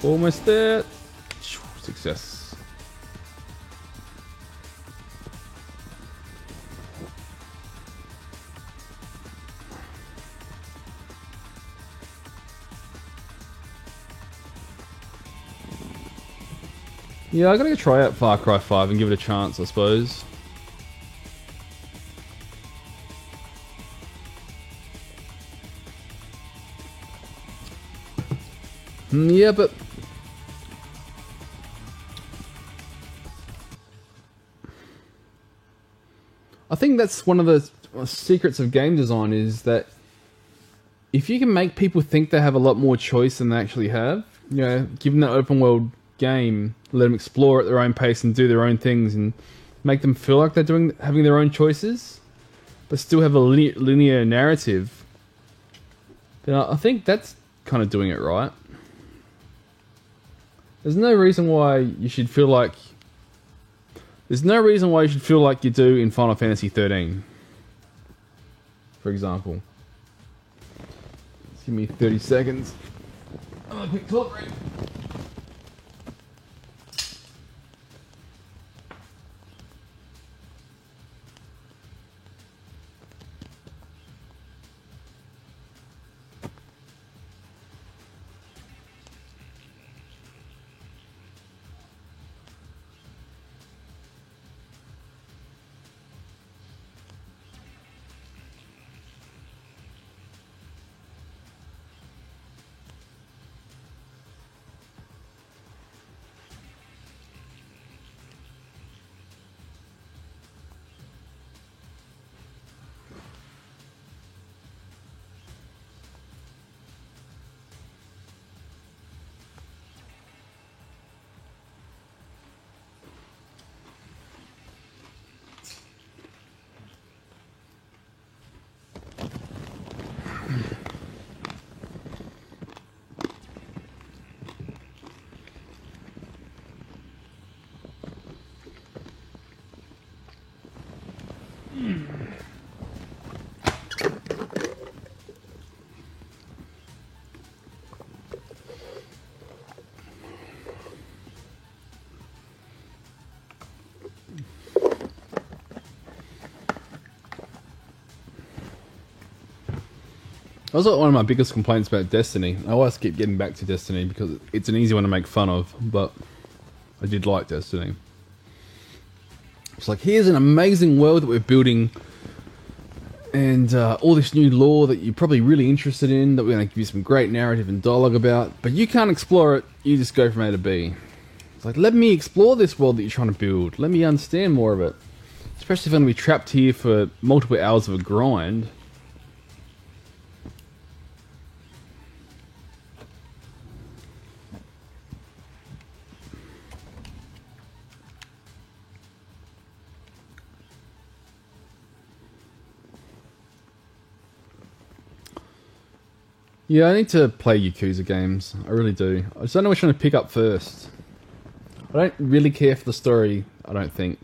S1: Almost there. Success. Yeah, I gotta go try out Far Cry 5 and give it a chance, I suppose. Yeah, but I think that's one of the secrets of game design is that if you can make people think they have a lot more choice than they actually have, you know, give them that open world game, let them explore at their own pace and do their own things and make them feel like they're having their own choices, but still have a linear narrative, then I think that's kind of doing it right. There's no reason why you should feel like you do in Final Fantasy 13, for example. Just give me 30 seconds. I'm gonna pick toilet break. That was one of my biggest complaints about Destiny. I always keep getting back to Destiny because it's an easy one to make fun of, but I did like Destiny. It's like, here's an amazing world that we're building and all this new lore that you're probably really interested in, that we're going to give you some great narrative and dialogue about, but you can't explore it, you just go from A to B. It's like, let me explore this world that you're trying to build. Let me understand more of it. Especially if I'm going to be trapped here for multiple hours of a grind. Yeah, I need to play Yakuza games. I really do. I just don't know which one to pick up first. I don't really care for the story, I don't think.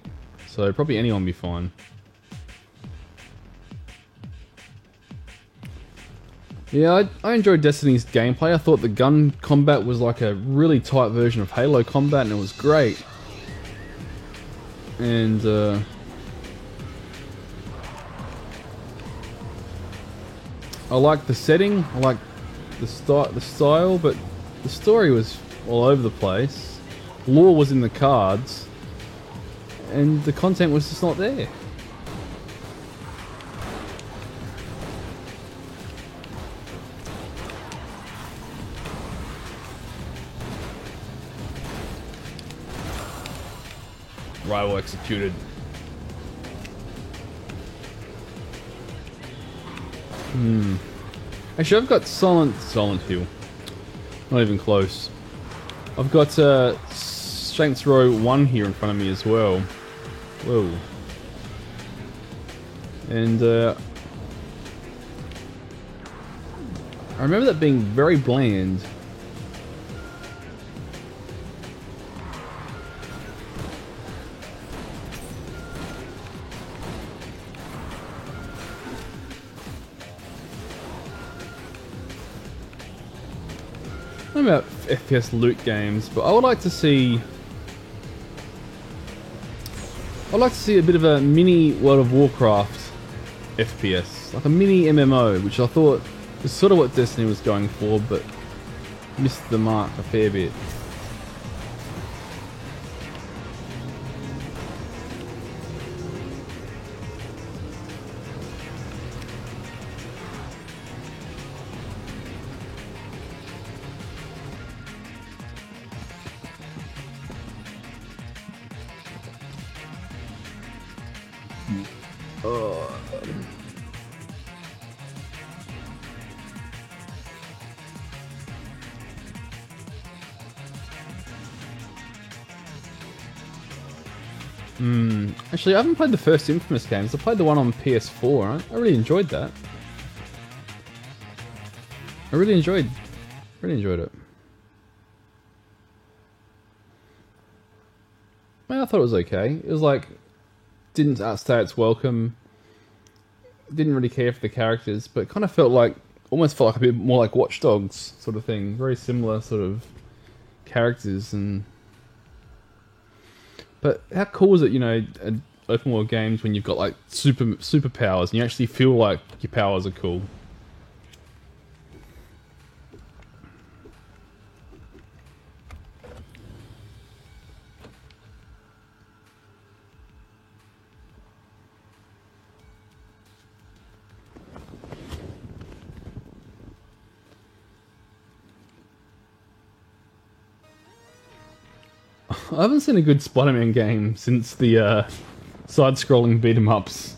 S1: So probably anyone will be fine. Yeah, I enjoyed Destiny's gameplay. I thought the gun combat was like a really tight version of Halo combat, and it was great. And I liked the setting, I liked the style, but the story was all over the place. Lore was in the cards, and the content was just not there. Rival executed. Actually, I've got Silent Hill. Not even close. I've got Saints Row 1 here in front of me as well. Whoa. And I remember that being very bland. I don't know about FPS loot games, but I would like to see... I'd like to see a bit of a mini World of Warcraft FPS. Like a mini MMO, which I thought was sort of what Destiny was going for, but missed the mark a fair bit. Actually, I haven't played the first Infamous games. I played the one on PS4. I really enjoyed that. I really enjoyed it. Well, I thought it was okay. It was like, didn't outstay its welcome. Didn't really care for the characters, but kind of almost felt like a bit more like Watch Dogs sort of thing. Very similar sort of characters and... But how cool is it, you know, open world games when you've got like superpowers and you actually feel like your powers are cool. I haven't seen a good Spider-Man game since the side-scrolling beat-em-ups.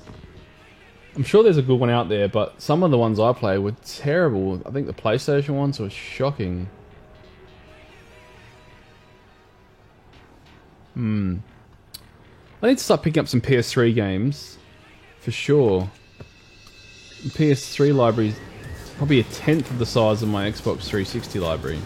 S1: I'm sure there's a good one out there, but some of the ones I play were terrible. I think the PlayStation ones were shocking. I need to start picking up some PS3 games, for sure. The PS3 library is probably a tenth of the size of my Xbox 360 library.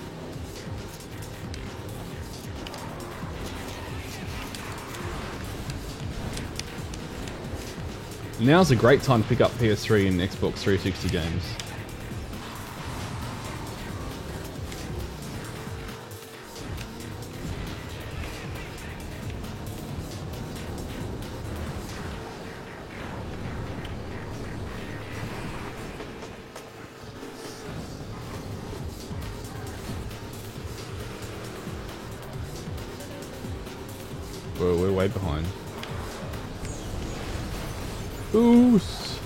S1: Now's a great time to pick up PS3 and Xbox 360 games. Whoa, we're way behind. Boost!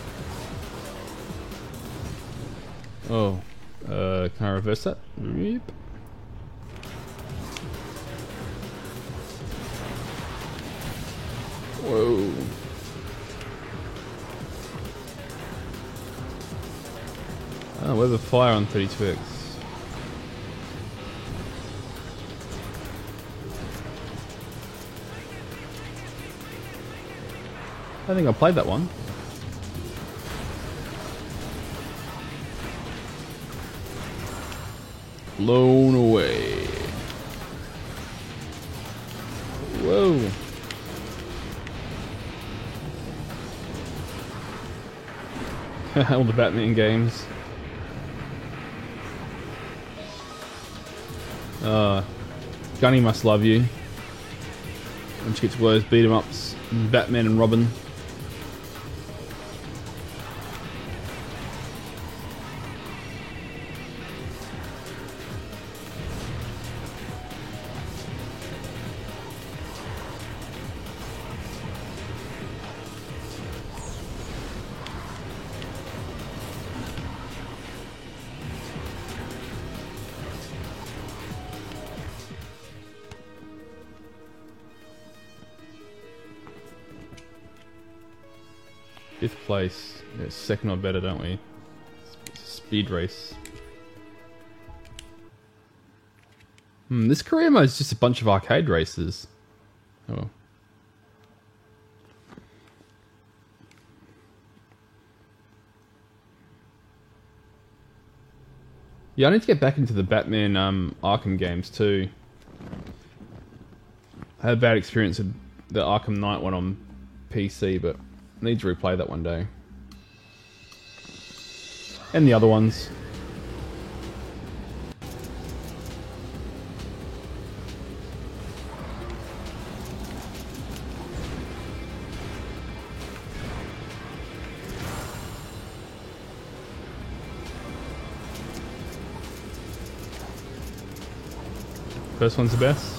S1: Oh, can I reverse that? Yep. Whoa. Oh, where's the fire on 32X? I think I played that one. Blown away. Whoa. All the Batman games. Gunny must love you. Once you get to those beat 'em ups, Batman and Robin. Fifth place. Yeah, second or better, don't we? It's a speed race. This career mode is just a bunch of arcade races. Oh. Yeah, I need to get back into the Batman Arkham games too. I had a bad experience with the Arkham Knight one on PC, but I need to replay that one day. And the other ones. First one's the best.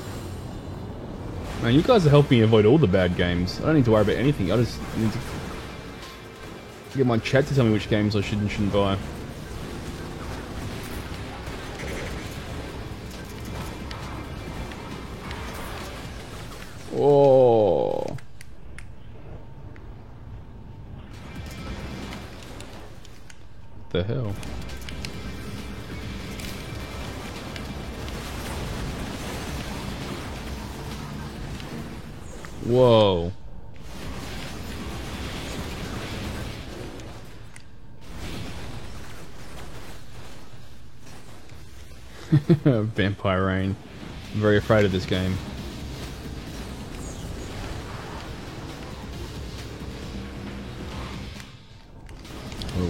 S1: Man, you guys are helping me avoid all the bad games. I don't need to worry about anything. I just need to get my chat to tell me which games I should and shouldn't buy. Oh. What the hell? Whoa. Vampire Rain. I'm very afraid of this game. Oh.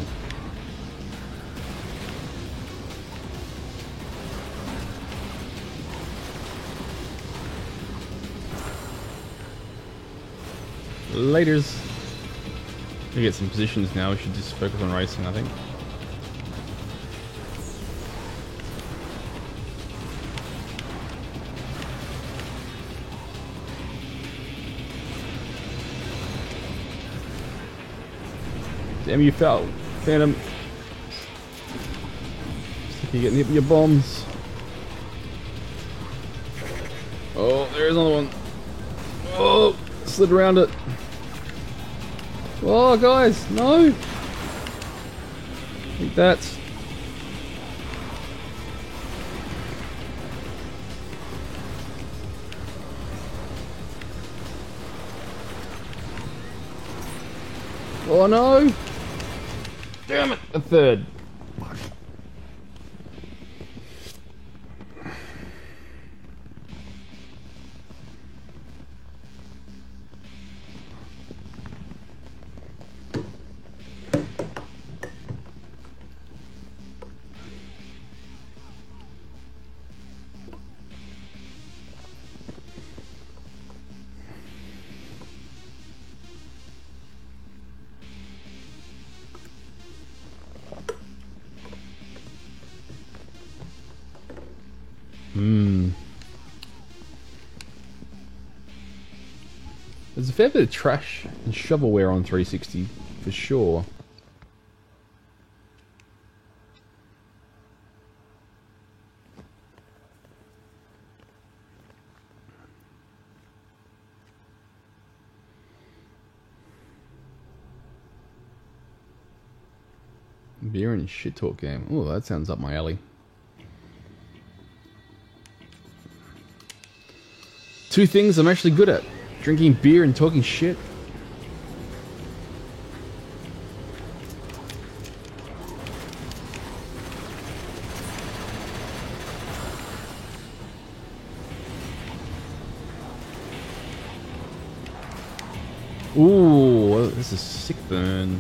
S1: Laters. We get some positions now. We should just focus on racing, I think. Damn, you fell, Phantom. You're getting hit with your bombs. Oh, there's another one. Oh, slid around it. Oh, guys, no! Like that. Oh no! Damn it! A third. There's a fair bit of trash and shovelware on 360, for sure. Beer and shit talk game. Oh, that sounds up my alley. Two things I'm actually good at. Drinking beer and talking shit. Ooh, this is sick burn.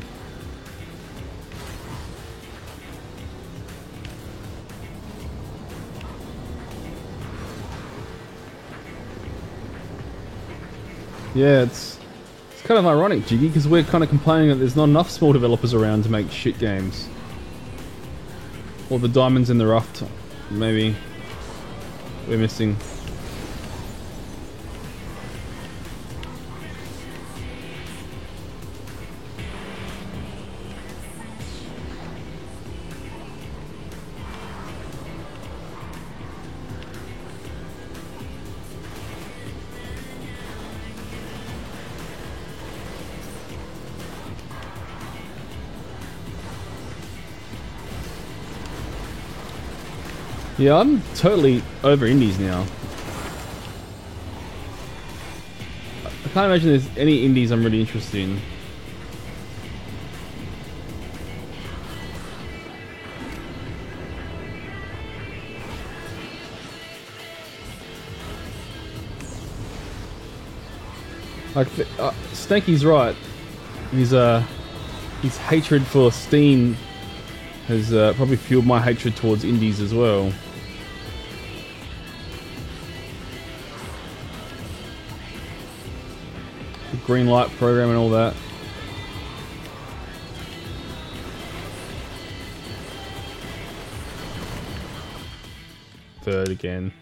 S1: Yeah, it's kind of ironic, Jiggy, because we're kind of complaining that there's not enough small developers around to make shit games. Or the diamonds in the rough, maybe we're missing. Yeah, I'm totally over indies now. I can't imagine there's any indies I'm really interested in. Like, Snaky's right. His hatred for Steam has probably fueled my hatred towards indies as well. The green light program and all that. Third again.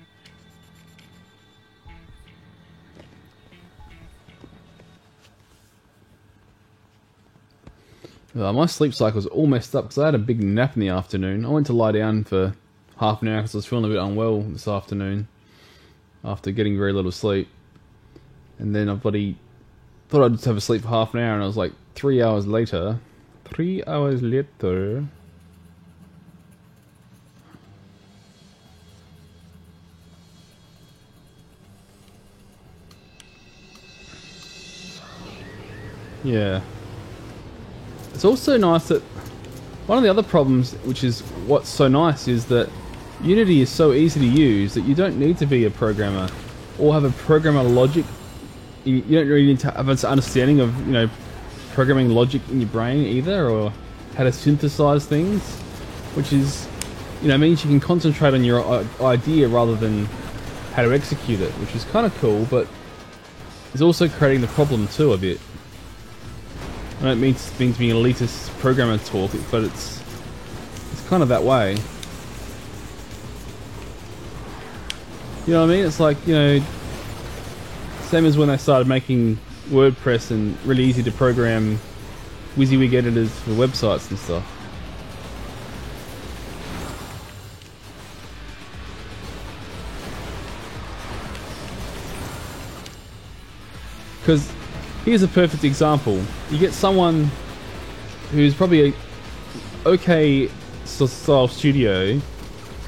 S1: My sleep cycle's all messed up because I had a big nap in the afternoon. I went to lie down for half an hour because I was feeling a bit unwell this afternoon after getting very little sleep. And then I thought I'd just have a sleep for half an hour, and I was like 3 hours later. 3 hours later. Yeah. It's also nice that one of the other problems, which is what's so nice, is that Unity is so easy to use that you don't need to be a programmer or have a programmer logic. You don't really need to have an understanding of, you know, programming logic in your brain either, or how to synthesize things, which is, you know, means you can concentrate on your idea rather than how to execute it, which is kind of cool, but it's also creating the problem too a bit. I don't mean to be an elitist programmer talk, but it's kind of that way. You know what I mean? It's like, you know, same as when they started making WordPress and really easy to program WYSIWYG editors for websites and stuff. Because here's a perfect example. You get someone who's probably a okay style studio,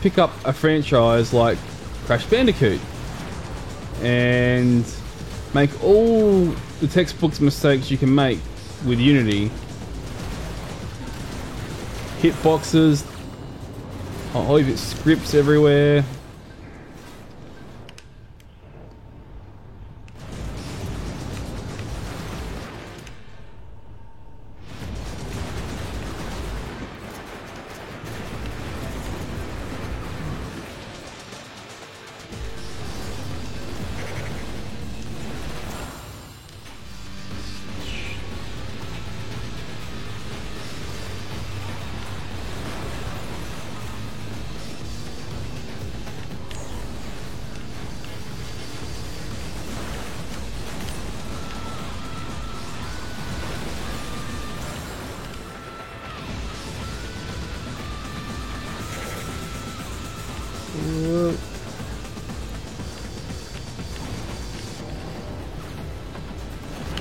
S1: pick up a franchise like Crash Bandicoot and make all the textbooks mistakes you can make with Unity. Hitboxes, all of its scripts everywhere.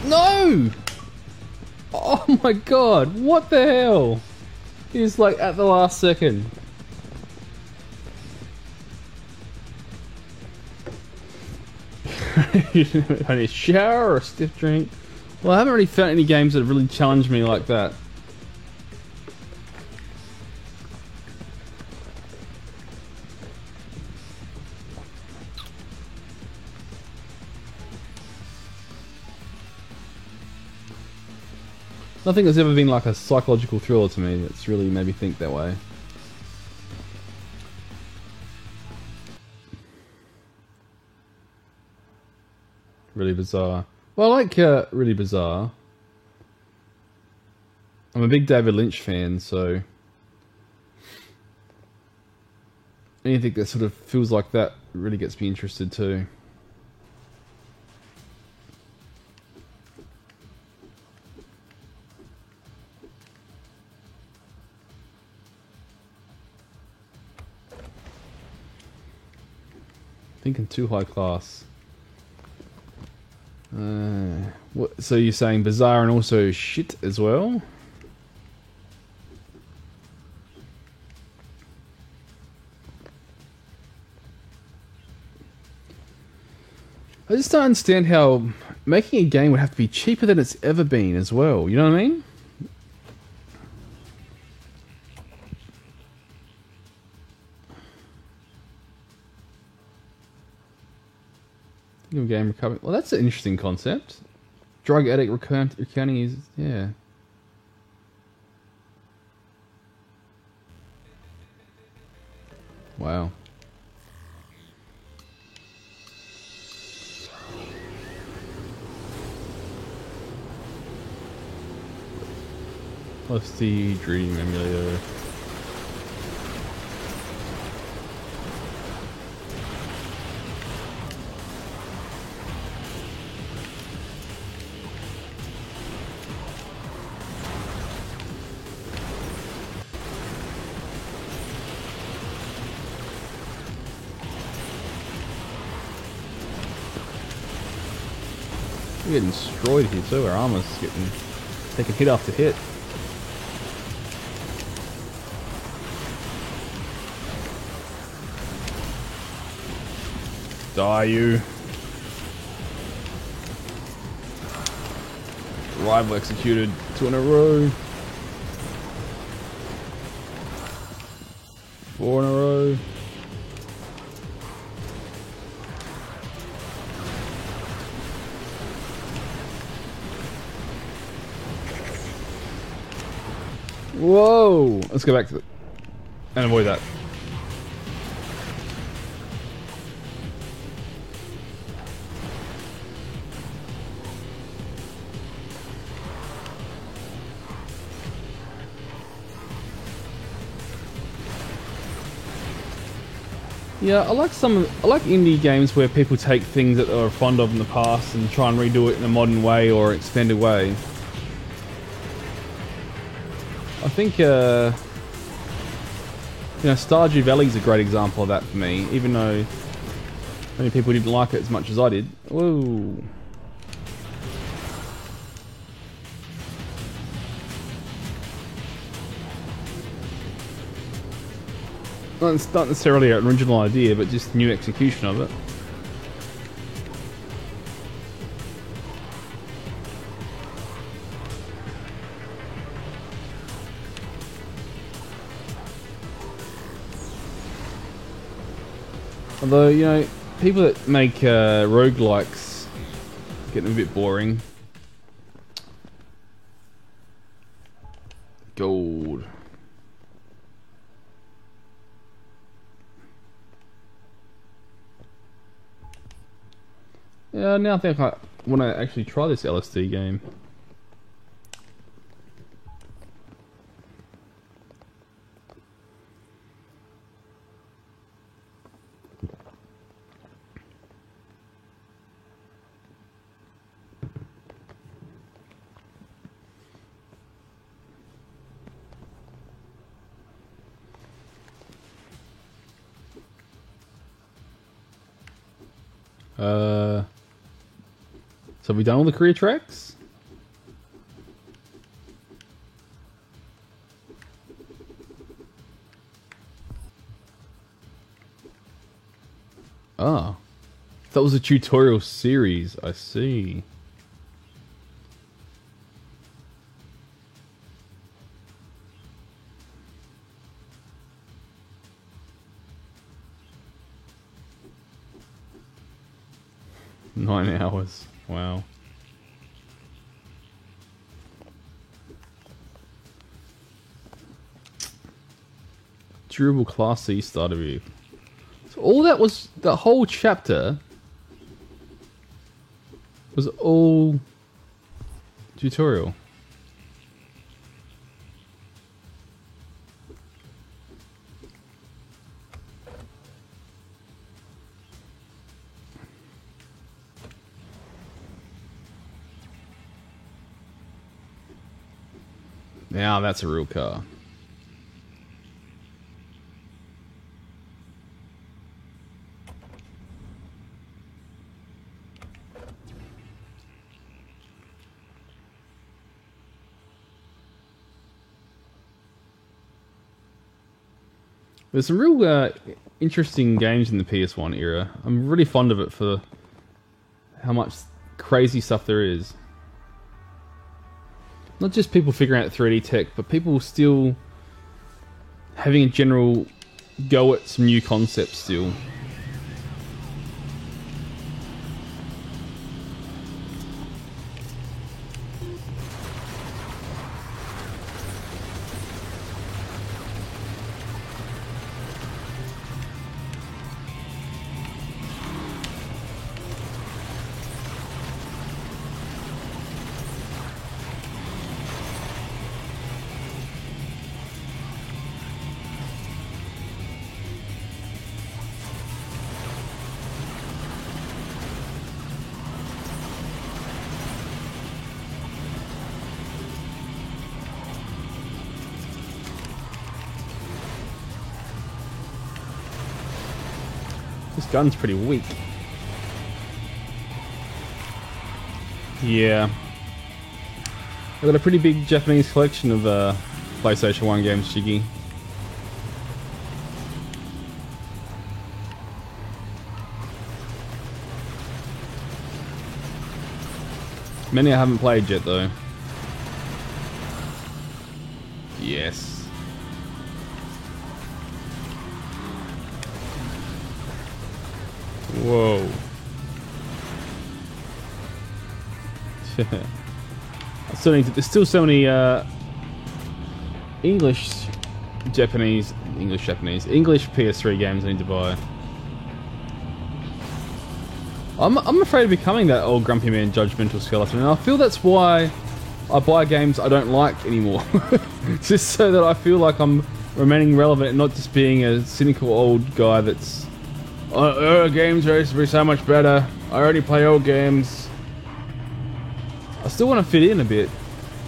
S1: No! Oh my god, what the hell? He's like at the last second. I need a shower or a stiff drink. Well, I haven't really found any games that have really challenged me like that. Nothing has ever been like a psychological thriller to me that's really made me think that way. Really bizarre. Well, I like Really Bizarre. I'm a big David Lynch fan, so anything that sort of feels like that really gets me interested too. Thinking too high class. What? So you're saying bizarre and also shit as well? I just don't understand how making a game would have to be cheaper than it's ever been as well. You know what I mean? New game recovery. Well, that's an interesting concept. Drug addict recounting is, yeah. Wow. LSD Dream Emulator. We're getting destroyed here too. Our armor's getting taking hit after hit. Die, you. Rival executed. 2 in a row. 4 in a row. Whoa! Let's go back to it and avoid that. Yeah, I like indie games where people take things that they were fond of in the past and try and redo it in a modern way or expanded way. I think, Stardew Valley is a great example of that for me, even though many people didn't like it as much as I did. Whoa. It's not necessarily an original idea, but just new execution of it. Although, people that make roguelikes getting a bit boring. Gold. Yeah, now I think I want to actually try this LSD game. So have we done all the career tracks? Ah. That was a tutorial series, I see. Nine hours. Wow. Durable Class C starter view. So all that was the whole chapter. Was all tutorial. Now that's a real car. There's some real interesting games in the PS1 era. I'm really fond of it for how much crazy stuff there is. Not just people figuring out 3D tech, but people still having a general go at some new concepts still. This gun's pretty weak. Yeah. I've got a pretty big Japanese collection of PlayStation 1 games, Shiggy. Many I haven't played yet, though. Yes. Whoa. There's still so many English PS3 games I need to buy. I'm afraid of becoming that old grumpy man judgmental skeleton, and I feel that's why I buy games I don't like anymore. Just so that I feel like I'm remaining relevant and not just being a cynical old guy that's games used to be so much better. I already play old games. I still want to fit in a bit,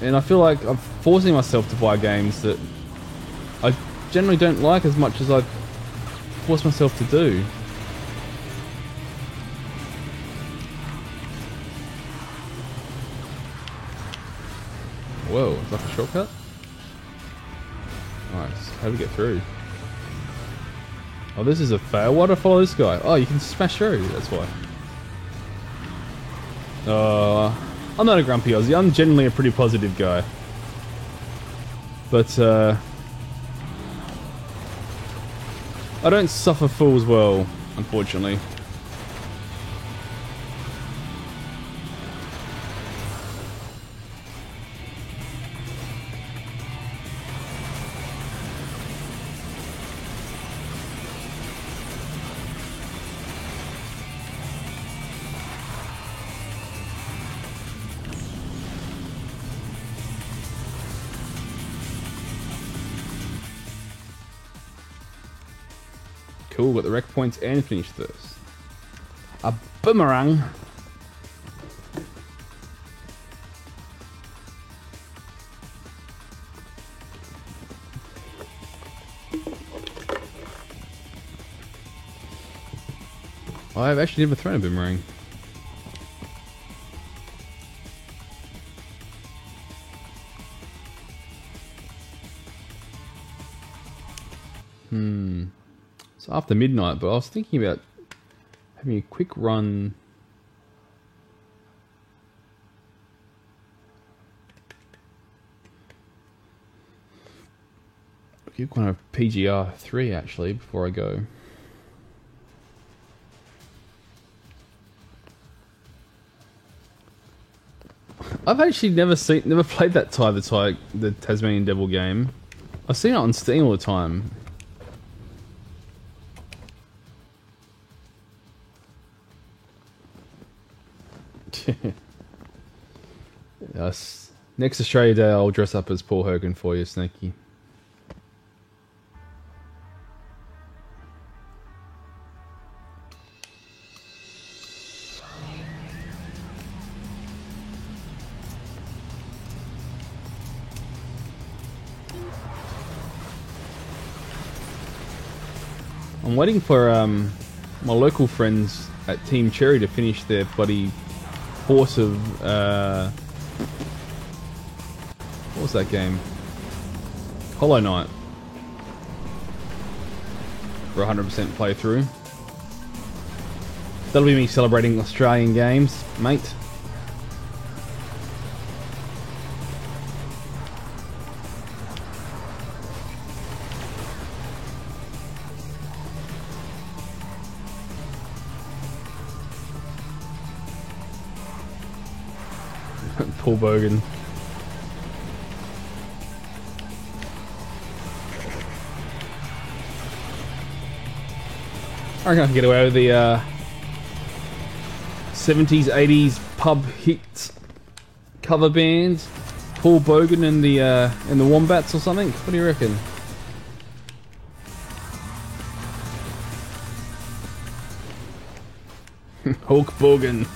S1: and I feel like I'm forcing myself to buy games that I generally don't like as much as I force myself to do. Whoa, is that a shortcut? Nice. How do we get through? Oh, this is a fail. Why do I follow this guy? Oh, you can smash through. That's why. I'm not a grumpy Aussie. I'm generally a pretty positive guy. But, I don't suffer fools well, unfortunately. Cool, got the rec points and finished this. A boomerang. I've actually never thrown a boomerang. It's after midnight, but I was thinking about having a quick run. A quick one of PGR 3 actually before I go. I've actually never played that the Tasmanian Devil game. I've seen it on Steam all the time. Yes. Next Australia Day, I'll dress up as Paul Hogan for you, Snakey. I'm waiting for my local friends at Team Cherry to finish their bloody force of what was that game? Hollow Knight for 100% playthrough. That'll be me celebrating Australian games, mate. Paul Bogan. I reckon I can get away with the 70s, 80s pub hits cover bands. Paul Bogan and the Wombats or something. What do you reckon? Hulk Bogan.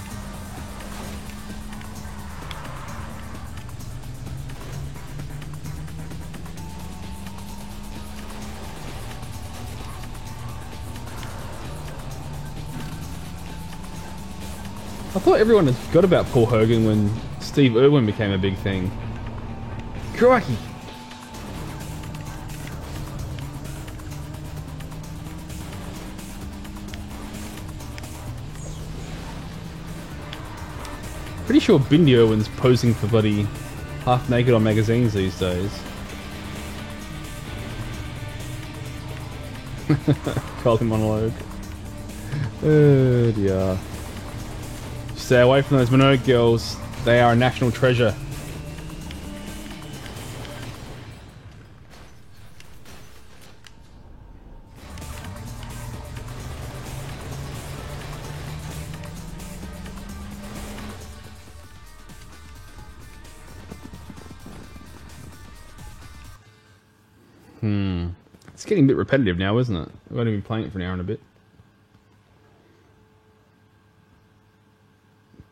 S1: I thought everyone had forgot about Paul Hogan when Steve Irwin became a big thing. Crikey! Pretty sure Bindi Irwin's posing for bloody half naked on magazines these days. Carly monologue. Oh dear. Stay away from those Minogue girls. They are a national treasure. It's getting a bit repetitive now, isn't it? I've only been playing it for an hour and a bit.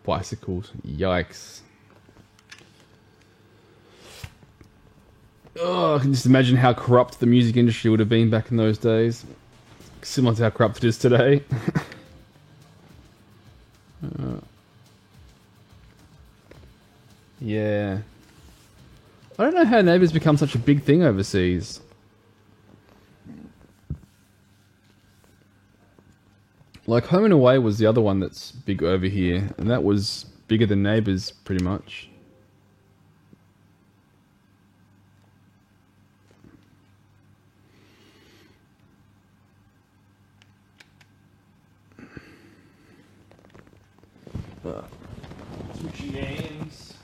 S1: Bicycles. Yikes. Oh, I can just imagine how corrupt the music industry would have been back in those days. Similar to how corrupt it is today. Yeah. I don't know how Neighbours become such a big thing overseas. Like, Home and Away was the other one that's big over here, and that was bigger than Neighbours, pretty much. Switching games.